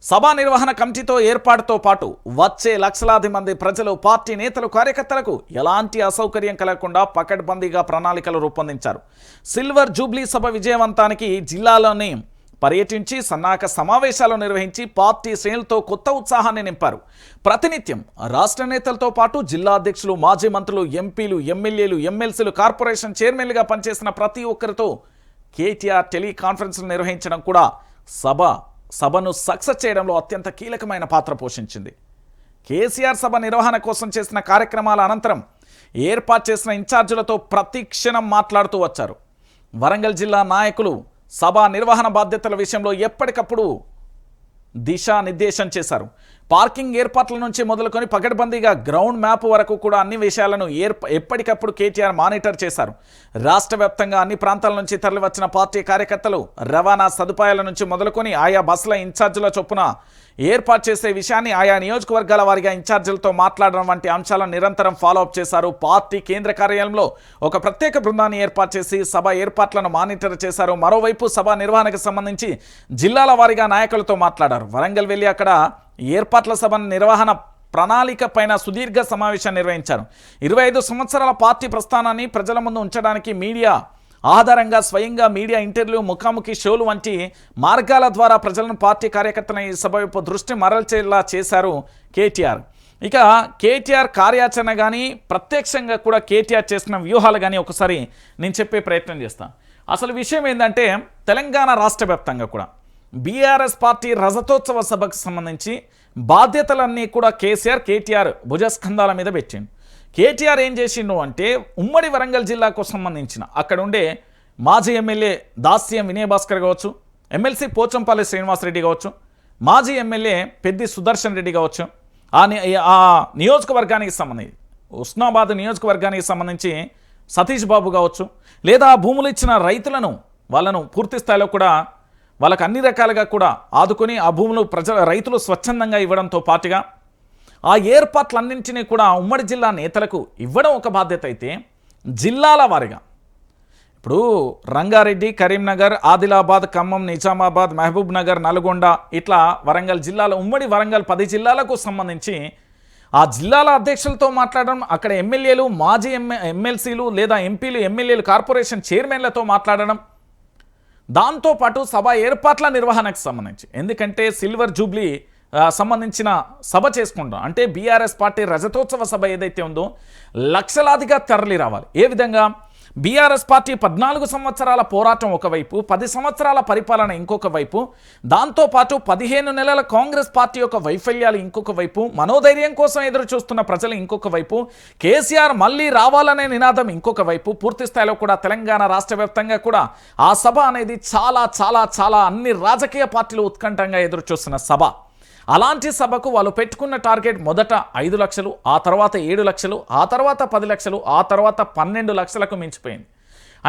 సభా నిర్వహణ కమిటీతో ఏర్పాటుతో పాటు వచ్చే లక్షలాది మంది ప్రజలు పార్టీ నేతలు కార్యకర్తలకు ఎలాంటి అసౌకర్యం కలగకుండా పకడ్బందీగా ప్రణాళికలు రూపొందించారు. సిల్వర్ జూబ్లీ సభ విజయవంతానికి జిల్లాలోని పర్యటించి సన్నాహక సమావేశాలు నిర్వహించి పార్టీ శ్రేణులతో కొత్త ఉత్సాహాన్ని నింపారు. ప్రతినిత్యం రాష్ట్ర నేతలతో పాటు జిల్లా అధ్యక్షులు, మాజీ మంత్రులు, ఎంపీలు, ఎమ్మెల్యేలు, ఎమ్మెల్సీలు, కార్పొరేషన్ చైర్మన్లుగా పనిచేసిన ప్రతి ఒక్కరితో కేటీఆర్ టెలికాన్ఫరెన్స్లు నిర్వహించడం కూడా సభను సక్సెస్ చేయడంలో అత్యంత కీలకమైన పాత్ర పోషించింది. కేసీఆర్ సభ నిర్వహణ కోసం చేసిన కార్యక్రమాల అనంతరం ఏర్పాటు చేసిన ఇన్ఛార్జీలతో ప్రతి క్షణం మాట్లాడుతూ వచ్చారు. వరంగల్ జిల్లా నాయకులు సభ నిర్వహణ బాధ్యతల విషయంలో ఎప్పటికప్పుడు దిశానిర్దేశం చేశారు. పార్కింగ్ ఏర్పాట్ల నుంచి మొదలుకొని పకడ్బందీగా గ్రౌండ్ మ్యాప్ వరకు కూడా అన్ని విషయాలను ఎప్పటికప్పుడు కేటీఆర్ మానిటర్ చేశారు. రాష్ట్ర వ్యాప్తంగా అన్ని ప్రాంతాల నుంచి తరలివచ్చిన పార్టీ కార్యకర్తలు రవాణా సదుపాయాల నుంచి మొదలుకొని ఆయా బస్సుల ఇన్ఛార్జీల చొప్పున ఏర్పాటు చేసే విషయాన్ని ఆయా నియోజకవర్గాల వారిగా ఇన్ఛార్జీలతో మాట్లాడడం వంటి అంశాలను నిరంతరం ఫాలోఅప్ చేశారు. పార్టీ కేంద్ర కార్యాలయంలో ఒక ప్రత్యేక బృందాన్ని ఏర్పాటు చేసి సభ ఏర్పాట్లను మానిటర్ చేశారు. మరోవైపు సభ నిర్వహణకు సంబంధించి జిల్లాల వారీగా నాయకులతో మాట్లాడారు. వరంగల్ వెళ్ళి అక్కడ ఏర్పాట్ల సభ నిర్వహణ ప్రణాళిక పైన సుదీర్ఘ సమావేశం నిర్వహించారు. 25 సంవత్సరాల పార్టీ ప్రస్థానాన్ని ప్రజల ముందు ఉంచడానికి మీడియా ఆధారంగా స్వయంగా మీడియా ఇంటర్వ్యూ, ముఖాముఖి షోలు వంటి మార్గాల ద్వారా ప్రజలను, పార్టీ కార్యకర్తలను ఈ సభ వైపు దృష్టి మరల్చేలా చేశారు కేటీఆర్. ఇక కేటీఆర్ కార్యాచరణ కానీ ప్రత్యక్షంగా కూడా కేటీఆర్ చేసిన వ్యూహాలు కానీ ఒకసారి నేను చెప్పే ప్రయత్నం చేస్తాను. అసలు విషయం ఏంటంటే తెలంగాణ రాష్ట్ర వ్యాప్తంగా కూడా బీఆర్ఎస్ పార్టీ రజతోత్సవ సభకు సంబంధించి బాధ్యతలన్నీ కూడా కేటీఆర్ భుజస్కంధాల మీద పెట్టిండు. కేటీఆర్ ఏం చేసిండు అంటే ఉమ్మడి వరంగల్ జిల్లాకు సంబంధించిన అక్కడ ఉండే మాజీ ఎమ్మెల్యే దాస్యం వినయభాస్కర్ కావచ్చు, ఎమ్మెల్సీ పోచంపల్లి శ్రీనివాసరెడ్డి కావచ్చు, మాజీ ఎమ్మెల్యే పెద్ది సుదర్శన్ రెడ్డి కావచ్చు, ఆ నియోజకవర్గానికి సంబంధించి ఉస్నాబాద్ నియోజకవర్గానికి సంబంధించి సతీష్ బాబు కావచ్చు, లేదా భూములు ఇచ్చిన వాళ్ళను పూర్తి స్థాయిలో కూడా వాళ్ళకు అన్ని రకాలుగా కూడా ఆదుకొని ఆ భూములు రైతులు స్వచ్ఛందంగా ఇవ్వడంతో పాటుగా ఆ ఏర్పాట్లన్నింటినీ కూడా ఉమ్మడి జిల్లా నేతలకు ఇవ్వడం ఒక బాధ్యత అయితే, జిల్లాల వారిగా ఇప్పుడు రంగారెడ్డి, కరీంనగర్, ఆదిలాబాద్, ఖమ్మం, నిజామాబాద్, మహబూబ్ నగర్, నల్గొండ ఇట్లా వరంగల్ జిల్లాలో ఉమ్మడి వరంగల్ 10 జిల్లాలకు సంబంధించి ఆ జిల్లాల అధ్యక్షులతో మాట్లాడడం, అక్కడ ఎమ్మెల్యేలు, మాజీ ఎమ్మెల్సీలు లేదా ఎంపీలు, ఎమ్మెల్యేలు, కార్పొరేషన్ చైర్మన్లతో మాట్లాడడం, దాంతోపాటు సభ ఏర్పాట్ల నిర్వహణకు సంబంధించి ఎందుకంటే సిల్వర్ జూబ్లీ సంబంధించిన సభ చేసుకుంటాం అంటే బీఆర్ఎస్ పార్టీ రజతోత్సవ సభ ఏదైతే ఉందో లక్షలాదిగా తరలి రావాలి. ఏ విధంగా బీఆర్ఎస్ పార్టీ 14 సంవత్సరాల పోరాటం ఒకవైపు, 10 సంవత్సరాల పరిపాలన ఇంకొక వైపు, దాంతోపాటు 15 నెలల కాంగ్రెస్ పార్టీ యొక్క వైఫల్యాలు ఇంకొక వైపు, మనోధైర్యం కోసం ఎదురు చూస్తున్న ప్రజలు ఇంకొక వైపు, కేసీఆర్ మళ్ళీ రావాలనే నినాదం ఇంకొక వైపు, పూర్తి స్థాయిలో కూడా తెలంగాణ రాష్ట్ర వ్యాప్తంగా కూడా ఆ సభ అనేది చాలా చాలా చాలా అన్ని రాజకీయ పార్టీలు ఉత్కంఠంగా ఎదురు చూస్తున్న సభ. అలాంటి సభకు వాళ్ళు పెట్టుకున్న టార్గెట్ మొదట 5 లక్షలు, ఆ తర్వాత 7 లక్షలు, ఆ తర్వాత 10 లక్షలు, ఆ తర్వాత 12 లక్షలకు మించిపోయింది.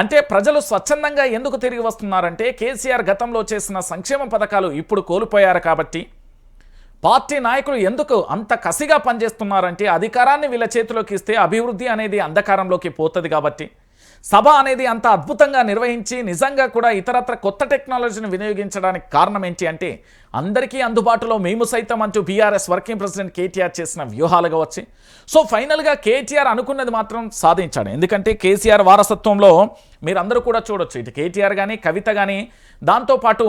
అంటే ప్రజలు స్వచ్ఛందంగా ఎందుకు తిరిగి వస్తున్నారంటే కేసీఆర్ గతంలో చేసిన సంక్షేమ పథకాలు ఇప్పుడు కోల్పోయారు కాబట్టి, పార్టీ నాయకులు ఎందుకు అంత కసిగా పనిచేస్తున్నారంటే అధికారాన్ని వీళ్ళ చేతిలోకి ఇస్తే అభివృద్ధి అనేది అంధకారంలోకి పోతుంది కాబట్టి, సభ అనేది అంత అద్భుతంగా నిర్వహించి నిజంగా కూడా ఇతరత్ర కొత్త టెక్నాలజీని వినియోగించడానికి కారణం ఏంటి అంటే అందరికీ అందుబాటులో మేము సైతం అంటూ బీఆర్ఎస్ వర్కింగ్ ప్రెసిడెంట్ కేటీఆర్ చేసిన వ్యూహాలుగా వచ్చి సో ఫైనల్గా కేటీఆర్ అనుకున్నది మాత్రం సాధించాడు. ఎందుకంటే కేసీఆర్ వారసత్వంలో మీరందరూ కూడా చూడొచ్చు, ఇటు కేటీఆర్ కానీ, కవిత కానీ, దాంతోపాటు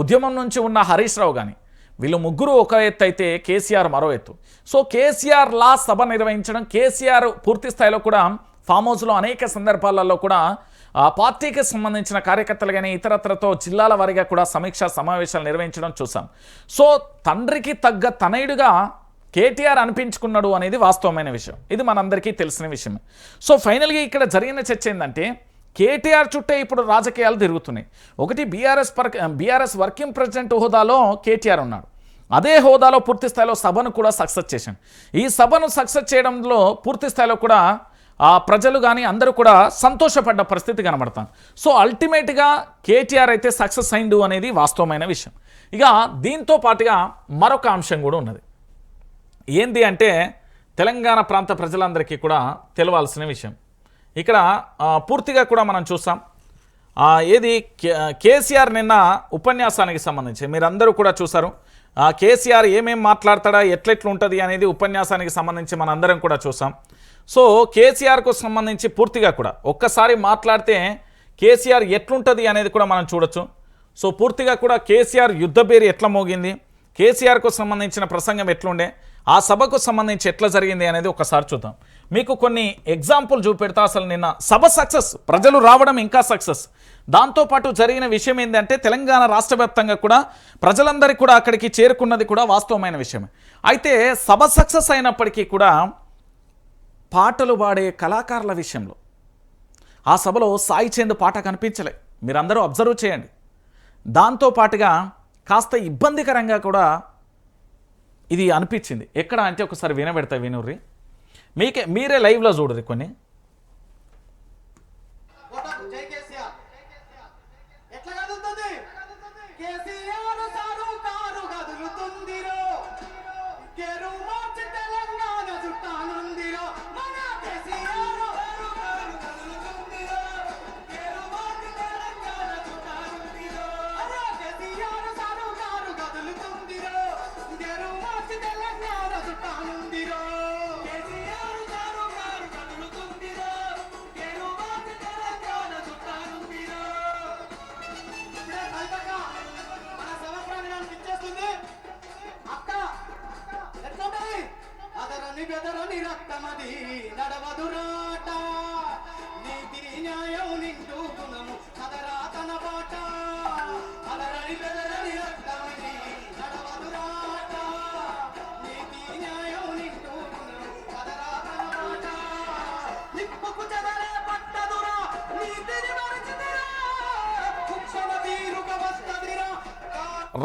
ఉద్యమం నుంచి ఉన్న హరీష్ రావు కానీ, వీళ్ళు ముగ్గురు ఒక ఎత్తు అయితే కేసీఆర్ మరో ఎత్తు. సో కేసీఆర్ లా సభ నిర్వహించడం, కేసీఆర్ పూర్తి స్థాయిలో కూడా ఫామ్ హౌస్లో అనేక సందర్భాలలో కూడా పార్టీకి సంబంధించిన కార్యకర్తలు కానీ ఇతరత్రతో జిల్లాల వారీగా కూడా సమీక్షా సమావేశాలు నిర్వహించడం చూసాం. సో తండ్రికి తగ్గ తనయుడుగా కేటీఆర్ అనిపించుకున్నాడు అనేది వాస్తవమైన విషయం, ఇది మనందరికీ తెలిసిన విషయమే. సో ఫైనల్గా ఇక్కడ జరిగిన చర్చ ఏంటంటే కేటీఆర్ చుట్టే ఇప్పుడు రాజకీయాలు తిరుగుతున్నాయి. ఒకటి బీఆర్ఎస్ వర్కింగ్ ప్రెసిడెంట్ హోదాలో కేటీఆర్ ఉన్నాడు, అదే హోదాలో పూర్తి స్థాయిలో సభను కూడా సక్సెస్ చేశాను. ఈ సభను సక్సెస్ చేయడంలో పూర్తి స్థాయిలో కూడా ప్రజలు కానీ అందరూ కూడా సంతోషపడ్డ పరిస్థితి కనబడతాం. సో అల్టిమేట్గా కేటీఆర్ అయితే సక్సెస్ అయిండు అనేది వాస్తవమైన విషయం. ఇక దీంతో పాటుగా మరొక అంశం కూడా ఉన్నది. ఏంది అంటే తెలంగాణ ప్రాంత ప్రజలందరికీ కూడా తెలవాల్సిన విషయం. ఇక్కడ పూర్తిగా కూడా మనం చూస్తాం. ఏది కేసీఆర్ నిన్న ఉపన్యాసానికి సంబంధించి మీరందరూ కూడా చూసారు. కేసీఆర్ ఏమేం మాట్లాడతాడా, ఎట్లెట్లుంటుంది అనేది ఉపన్యాసానికి సంబంధించి మనందరం కూడా చూసాం. సో కేసీఆర్కు సంబంధించి పూర్తిగా కూడా ఒక్కసారి మాట్లాడితే కేసీఆర్ ఎట్లుంటుంది అనేది కూడా మనం చూడొచ్చు. సో పూర్తిగా కూడా కేసీఆర్ యుద్ధబేరి ఎట్లా మోగింది, కేసీఆర్కు సంబంధించిన ప్రసంగం ఎట్లుండే, ఆ సభకు సంబంధించి ఎట్లా జరిగింది అనేది ఒకసారి చూద్దాం. మీకు కొన్ని ఎగ్జాంపుల్ చూపెడతా. అసలు నిన్న సభ సక్సెస్, ప్రజలు రావడం ఇంకా సక్సెస్. దాంతోపాటు జరిగిన విషయం ఏంటంటే తెలంగాణ రాష్ట్ర వ్యాప్తంగా కూడా ప్రజలందరికీ కూడా అక్కడికి చేరుకున్నది కూడా వాస్తవమైన విషయమే. అయితే సభ సక్సెస్ అయినప్పటికీ కూడా పాటలు పాడే కళాకారుల విషయంలో ఆ సభలో సాయి చంద్ పాట కనిపించలే. మీరందరూ అబ్జర్వ్ చేయండి. దాంతోపాటుగా కాస్త ఇబ్బందికరంగా కూడా ఇది అనిపించింది. ఎక్కడ అంటే ఒకసారి వినబెడతా, వినుర్రి, మీరే లైవ్లో చూడరు కొన్ని.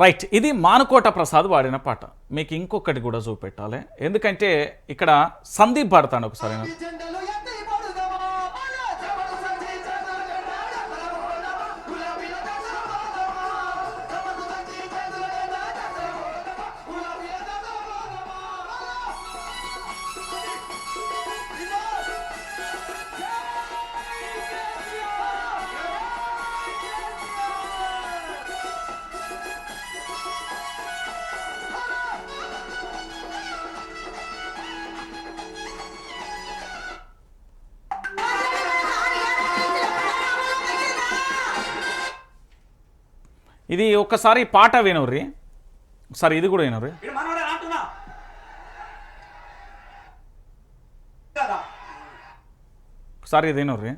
రైట్, ఇది మానుకోట ప్రసాద్ వాడిన పాట. మీకు ఇంకొకటి కూడా చూపెట్టాలి, ఎందుకంటే ఇక్కడ సందీప్ పాడతాను ఒకసారి. ఇది ఒక్కసారి పాట వినుర్రి, ఒకసారి ఇది కూడా వినుర్రి. ఒకసారి ఇది వినుర్రి.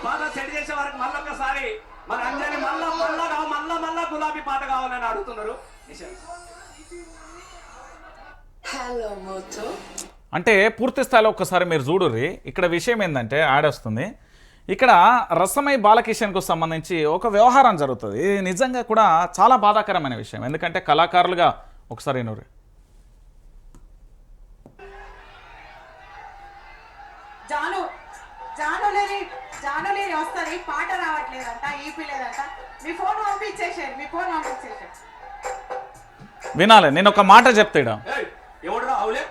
పాట సెట్ చేసే వరకు మళ్ళొక్కసారి మన అంజలి మళ్ళా గులాబీ పాట కావాలని అడుగుతున్నారు. అంటే పూర్తి స్థాయిలో ఒక్కసారి మీరు చూడుర్రి. ఇక్కడ విషయం ఏంటంటే యాడ్ వస్తుంది. ఇక్కడ రసమై బాలకిషన్కు సంబంధించి ఒక వ్యవహారం జరుగుతుంది. ఇది నిజంగా కూడా చాలా బాధాకరమైన విషయం. ఎందుకంటే కళాకారులుగా ఒకసారి వినుర్రి. పాట రావట్లేదంట, ఈపీలేదంట. మీ ఫోన్ పంపించేసారు, మీ ఫోన్ పంపించేసారు. వినాలి, నేను ఒక మాట చెప్తాడా. ఎవడురా అవులే,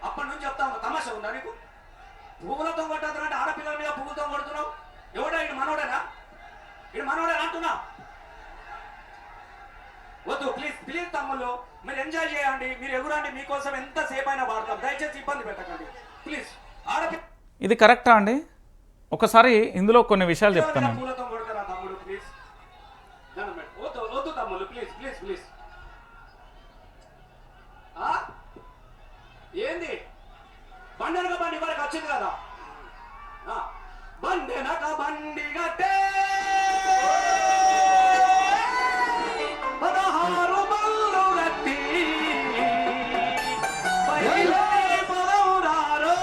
అప్పటి నుంచి చెప్తా ఉన్నా. తమాషా ఉందా నీకు? పువ్వులతో కొట్టద్దంటే ఆడపిల్లల మీద పువ్వులతో కొడుతున్నావు. ఎవడా ఇటు మనోడేనా? ఇటు మనోడేనా అంటున్నా? వద్దు ప్లీజ్ ప్లీజ్ తమ్ముళ్ళు, మీరు ఎంజాయ్ చేయండి, మీరు ఎగురండి, మీకోసం ఎంతసేపు అయినా వాడతాం. దయచేసి ఇబ్బంది పెట్టకండి ప్లీజ్. ఇది కరెక్టా అండి? ఒకసారి ఇందులో కొన్ని విషయాలు చెప్తాను. ఏంది బండి బండి వరకు వచ్చింది కదా, బండెనక బండి గట్టే 16 బళ్ళు గట్టి పొలవురారో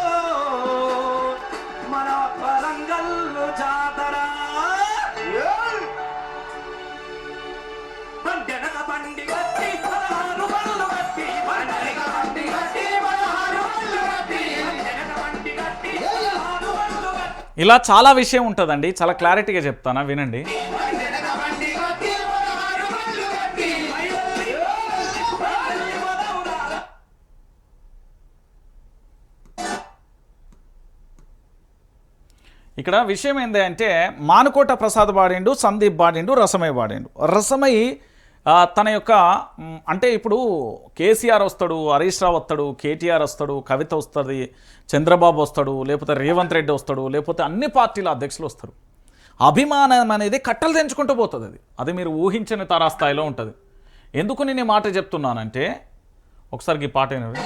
మన పరంగల్లు జాతరా. బండెనక బండి గట్టి ఇలా చాలా విషయం ఉంటుందండి, చాలా క్లారిటీగా చెప్తానా, వినండి. ఇక్కడ విషయం ఏంటి అంటే మానుకోట ప్రసాద్ పాడిండు, సందీప్ పాడిండు, రసమయ్య పాడిండు. రసమయ్య తన యొక్క అంటే ఇప్పుడు కేసీఆర్ వస్తాడు, హరీష్ రావు వస్తాడు, కేటీఆర్ వస్తాడు, కవిత వస్తుంది, చంద్రబాబు వస్తాడు, లేకపోతే రేవంత్ రెడ్డి వస్తాడు, లేకపోతే అన్ని పార్టీల అధ్యక్షులు వస్తారు. అభిమానం అనేది కట్టలు తెంచుకుంటూ పోతుంది. అది మీరు ఊహించని తారాస్థాయిలో ఉంటుంది. ఎందుకు నేను ఈ మాట చెప్తున్నానంటే ఒకసారి ఈ పాట వినండి.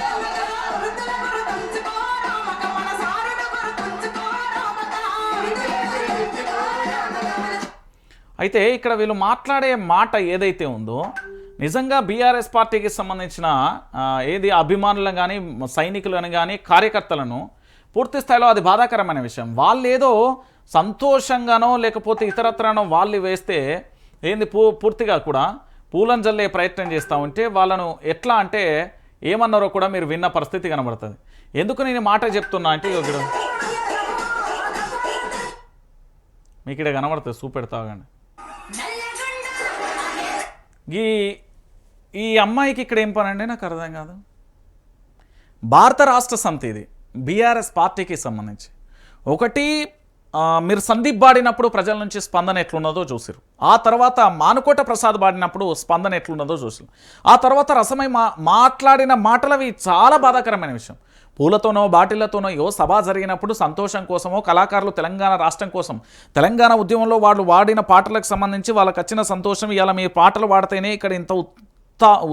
అయితే ఇక్కడ వీళ్ళు మాట్లాడే మాట ఏదైతే ఉందో నిజంగా బీఆర్ఎస్ పార్టీకి సంబంధించిన ఏది అభిమానులను కానీ సైనికులను కానీ కార్యకర్తలను పూర్తి స్థాయిలో అది బాధాకరమైన విషయం. వాళ్ళు ఏదో సంతోషంగానో లేకపోతే ఇతరత్రానో వాళ్ళు వేస్తే ఏంది పూర్తిగా కూడా పూలను జల్లే ప్రయత్నం చేస్తూ ఉంటే వాళ్ళను ఎట్లా అంటే ఏమన్నారో కూడా మీరు విన్న పరిస్థితి కనబడుతుంది. ఎందుకు నేను మాట చెప్తున్నా అంటే ఇక్కడ మీకు ఇక్కడ కనబడుతుంది, చూపెడతాగండి. ఈ అమ్మాయికి ఇక్కడ ఏం పని అండి నాకు అర్థం కాదు. భారత రాష్ట్ర సమితి ఇది బీఆర్ఎస్ పార్టీకి సంబంధించి. ఒకటి మీరు సందీప్ పాడినప్పుడు ప్రజల నుంచి స్పందన ఎట్లున్నదో చూసారు. ఆ తర్వాత మానుకోట ప్రసాద్ పాడినప్పుడు స్పందన ఎట్లున్నదో చూసారు. ఆ తర్వాత రసమై మాట్లాడిన మాటలవి చాలా బాధాకరమైన విషయం. పూలతోనో బాటిళ్లతోనో సభ జరిగినప్పుడు సంతోషం కోసమో కళాకారులు తెలంగాణ రాష్ట్రం కోసం తెలంగాణ ఉద్యమంలో వాళ్ళు వాడిన పాటలకు సంబంధించి వాళ్ళకి వచ్చిన సంతోషం ఇలా మీ పాటలు వాడితేనే ఇక్కడ ఇంత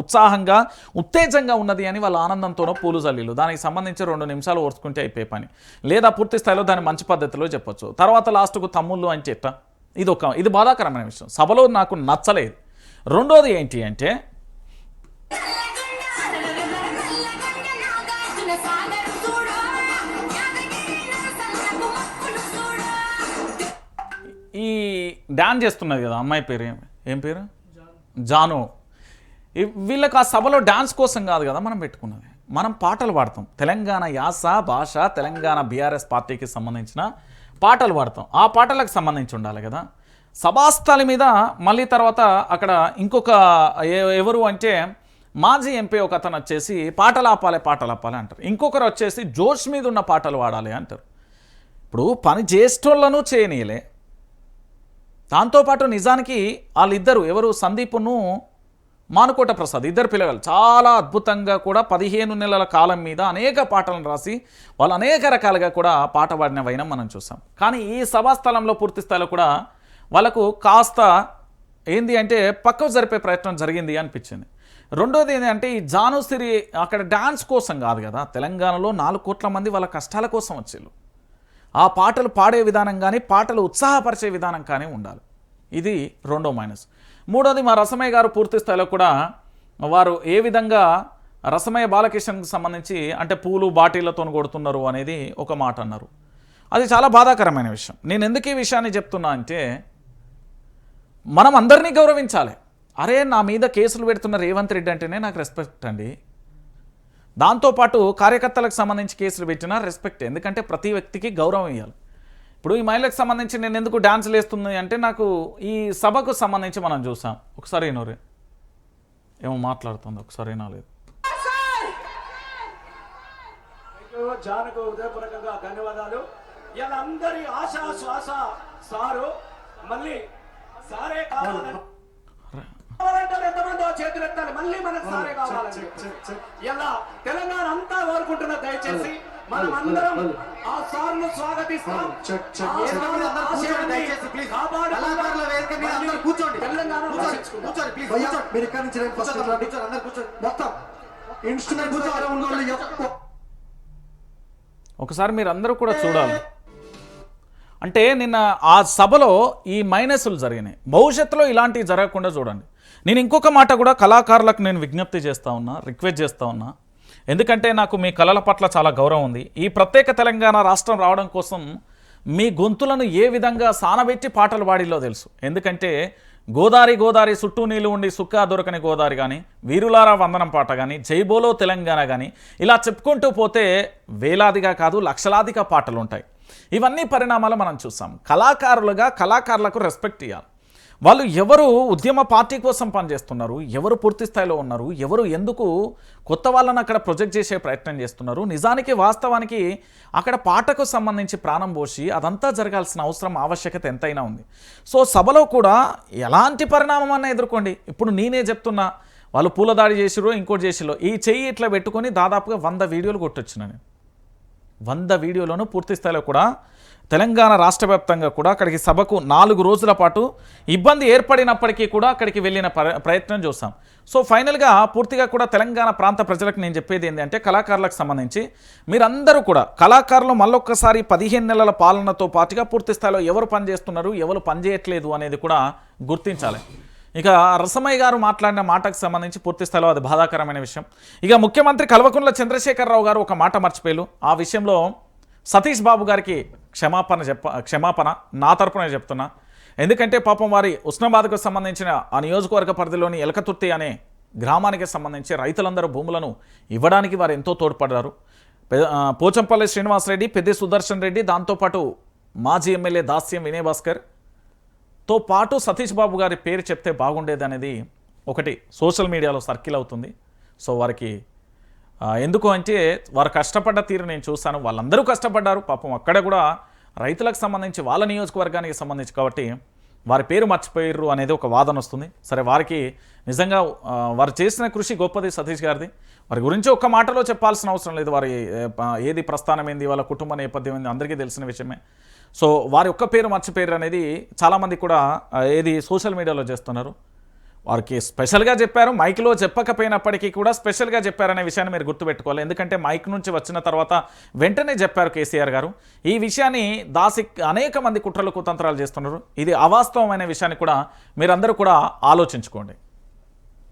ఉత్సాహంగా ఉత్తేజంగా ఉన్నది అని వాళ్ళ ఆనందంతోనో పూలు జల్లీలు. దానికి సంబంధించి 2 నిమిషాలు ఓర్చుకుంటే అయిపోయే పని, లేదా పూర్తి స్థాయిలో దాన్ని మంచి పద్ధతిలో చెప్పొచ్చు. తర్వాత లాస్ట్కు తమ్ముళ్ళు అని చెట్ట ఇది బాధాకరమైన విషయం. సభలో నాకు నచ్చలేదు. రెండోది ఏంటి అంటే ఈ డ్యాన్స్ చేస్తున్నది కదా అమ్మాయి పేరు ఏం పేరు జాను. వీళ్ళకి ఆ సభలో డ్యాన్స్ కోసం కాదు కదా మనం పెట్టుకున్నది, మనం పాటలు పాడతాం. తెలంగాణ యాస భాష తెలంగాణ బీఆర్ఎస్ పార్టీకి సంబంధించిన పాటలు పాడతాం. ఆ పాటలకు సంబంధించి ఉండాలి కదా. సభాస్థలి మీద మళ్ళీ తర్వాత అక్కడ ఇంకొక ఎవరు అంటే మాజీ ఎంపీ ఒక అతను వచ్చేసి పాటలు ఆపాలి అంటారు. ఇంకొకరు వచ్చేసి జోష్ మీద ఉన్న పాటలు పాడాలి అంటారు. ఇప్పుడు పని చేసేటోళ్ళను చేయనీయలే. దాంతోపాటు నిజానికి వాళ్ళిద్దరు ఎవరు సందీప్ను మానుకోట ప్రసాద్ ఇద్దరు పిల్లలు చాలా అద్భుతంగా కూడా 15 నెలల కాలం మీద అనేక పాటలను రాసి వాళ్ళు అనేక రకాలుగా కూడా పాట పాడిన వైనం మనం చూసాం. కానీ ఈ సభాస్థలంలో పూర్తి స్థాయిలో కూడా వాళ్ళకు కాస్త ఏంది అంటే పక్కకు జరిపే ప్రయత్నం జరిగింది అనిపించింది. రెండోది ఏంటంటే ఈ జానుసిరి అక్కడ డ్యాన్స్ కోసం కాదు కదా, తెలంగాణలో 4 కోట్ల మంది వాళ్ళ కష్టాల కోసం వచ్చేళ్ళు. ఆ పాటలు పాడే విధానం కానీ పాటలు ఉత్సాహపరిచే విధానం కానీ ఉండాలి. ఇది రెండో మైనస్. మూడోది మా రసమయ్య గారు పూర్తి స్థాయిలో కూడా వారు ఏ విధంగా రసమయ్య బాలకిషన్కి సంబంధించి అంటే పూలు బాటిళ్లతో కొడుతున్నారు అనేది ఒక మాట అన్నారు. అది చాలా బాధాకరమైన విషయం. నేను ఎందుకు ఈ విషయాన్ని చెప్తున్నా అంటే మనం అందరినీ గౌరవించాలి. అరే నా మీద కేసులు పెడుతున్న రేవంత్ రెడ్డి అంటేనే నాకు రెస్పెక్ట్ అండి. దాంతోపాటు కార్యకర్తలకు సంబంధించి కేసులు పెట్టినా రెస్పెక్ట్, ఎందుకంటే ప్రతి వ్యక్తికి గౌరవం ఇవ్వాలి. ఇప్పుడు ఈ మహిళలకు సంబంధించి నేను ఎందుకు డ్యాన్సులు వేస్తుంది అంటే నాకు ఈ సభకు సంబంధించి మనం చూసాం. ఒకసారి నోరే ఏమో మాట్లాడుతుంది, ఒకసారి నాలేదు. జానకు హృదయపూర్వకంగా ధన్యవాదాలు. ఇలా అందరి ఆశా శ్వాస సారు మళ్ళీ సారే కావాలని ఎంతమందో చేతులు ఎత్తాలి, మళ్ళీ మనకు సారే కావాలని ఇలా తెలంగాణ అంతా కోరుకుంటున్న. దయచేసి మనం అందరం ఆ సార్ను స్వాగతిస్తాం. ఒకసారి మీరు అందరూ కూడా చూడాలి. అంటే నిన్న ఆ సభలో ఈ మైనస్లు జరిగినాయి. భవిష్యత్తులో ఇలాంటివి జరగకుండా చూడండి. నేను ఇంకొక మాట కూడా కళాకారులకు నేను విజ్ఞప్తి చేస్తూ ఉన్నా, రిక్వెస్ట్ చేస్తూ ఉన్నా. ఎందుకంటే నాకు మీ కళల పట్ల చాలా గౌరవం ఉంది. ఈ ప్రత్యేక తెలంగాణ రాష్ట్రం రావడం కోసం మీ గొంతులను ఏ విధంగా సానబెట్టి పాటలు పాడిలో తెలుసు. ఎందుకంటే గోదారి చుట్టూ నీళ్ళు ఉండి సుక్కా దొరకని గోదారి కానీ, వీరులారా వందనం పాట కానీ, జైబోలో తెలంగాణ కానీ ఇలా చెప్పుకుంటూ పోతే వేలాదిగా కాదు లక్షలాదిగా పాటలు ఉంటాయి. ఇవన్నీ పరిణామాలు మనం చూసాం. కళాకారులుగా కళాకారులకు రెస్పెక్ట్ ఇవ్వాలి. వాళ్ళు ఎవరు ఉద్యమ పార్టీ కోసం పనిచేస్తున్నారు, ఎవరు పూర్తి స్థాయిలో ఉన్నారు, ఎవరు ఎందుకు కొత్త వాళ్ళని అక్కడ ప్రొజెక్ట్ చేసే ప్రయత్నం చేస్తున్నారు, నిజానికి వాస్తవానికి అక్కడ పాటకు సంబంధించి ప్రాణం పోసి అదంతా జరగాల్సిన అవసరం ఆవశ్యకత ఎంతైనా ఉంది. సో సభలో కూడా ఎలాంటి పరిణామం అన్నా ఎదుర్కోండి. ఇప్పుడు నేనే చెప్తున్నా, వాళ్ళు పూలదాడి చేసిరో ఇంకోటి చేసిరో, ఈ చెయ్యి ఇట్లా పెట్టుకొని దాదాపుగా 100 వీడియోలు కొట్టొచ్చిన నేను. 100 వీడియోలను పూర్తి స్థాయిలో కూడా తెలంగాణ రాష్ట్ర వ్యాప్తంగా కూడా అక్కడికి సభకు 4 రోజుల పాటు ఇబ్బంది ఏర్పడినప్పటికీ కూడా అక్కడికి వెళ్ళిన ప్రయత్నం చూసాం. సో ఫైనల్గా పూర్తిగా కూడా తెలంగాణ ప్రాంత ప్రజలకు నేను చెప్పేది ఏంటంటే, కళాకారులకు సంబంధించి మీరందరూ కూడా కళాకారులు మళ్ళొక్కసారి 15 నెలల పాలనతో పాటుగా పూర్తి స్థాయిలో ఎవరు పనిచేస్తున్నారు, ఎవరు పనిచేయట్లేదు అనేది కూడా గుర్తించాలి. ఇక రసమయ్య గారు మాట్లాడిన మాటకు సంబంధించి పూర్తి స్థాయిలో అది బాధాకరమైన విషయం. ఇక ముఖ్యమంత్రి కల్వకుంట్ల చంద్రశేఖరరావు గారు ఒక మాట మర్చిపోయారు. ఆ విషయంలో సతీష్ బాబు గారికి క్షమాపణ నా తరపున చెప్తున్నా. ఎందుకంటే పాపం వారి ఉస్నాబాద్కు సంబంధించిన ఆ నియోజకవర్గ పరిధిలోని ఎలకతుర్తి అనే గ్రామానికి సంబంధించి రైతులందరూ భూములను ఇవ్వడానికి వారు ఎంతో తోడ్పడ్డారు. పోచంపల్లి శ్రీనివాసరెడ్డి, పెద్ది సుదర్శన్ రెడ్డి, దాంతోపాటు మాజీ ఎమ్మెల్యే దాస్యం వినయ్ భాస్కర్తో పాటు సతీష్ బాబు గారి పేరు చెప్తే బాగుండేది అనేది ఒకటి సోషల్ మీడియాలో సర్కిల్ అవుతుంది. సో వారికి ఎందుకు అంటే వారు కష్టపడ్డ తీరు నేను చూశాను. వాళ్ళందరూ కష్టపడ్డారు పాపం. అక్కడ కూడా రైతులకు సంబంధించి వాళ్ళ నియోజకవర్గానికి సంబంధించి కాబట్టి వారి పేరు మర్చిపోయారు అనేది ఒక వాదన వస్తుంది. సరే, వారికి నిజంగా వారు చేసిన కృషి గొప్పది సతీష్ గారిది. వారి గురించి ఒక్క మాటలో చెప్పాల్సిన అవసరం లేదు. వారి ఏది ప్రస్థానం ఏంది, వాళ్ళ కుటుంబ నేపథ్యం ఏంది అందరికీ తెలిసిన విషయమే. సో వారి ఒక్క పేరు మర్చిపోయారు అనేది చాలామంది కూడా ఏది సోషల్ మీడియాలో చేస్తున్నారు. వారికి స్పెషల్గా చెప్పారు, మైక్లో చెప్పకపోయినప్పటికీ కూడా స్పెషల్గా చెప్పారనే విషయాన్ని మీరు గుర్తుపెట్టుకోవాలి. ఎందుకంటే మైక్ నుంచి వచ్చిన తర్వాత వెంటనే చెప్పారు కేసీఆర్ గారు. ఈ విషయాన్ని దాసి అనేక మంది కుట్రలు కుతంత్రాలు చేస్తున్నారు. ఇది అవాస్తవమైన విషయాన్ని కూడా మీరందరూ కూడా ఆలోచించుకోండి.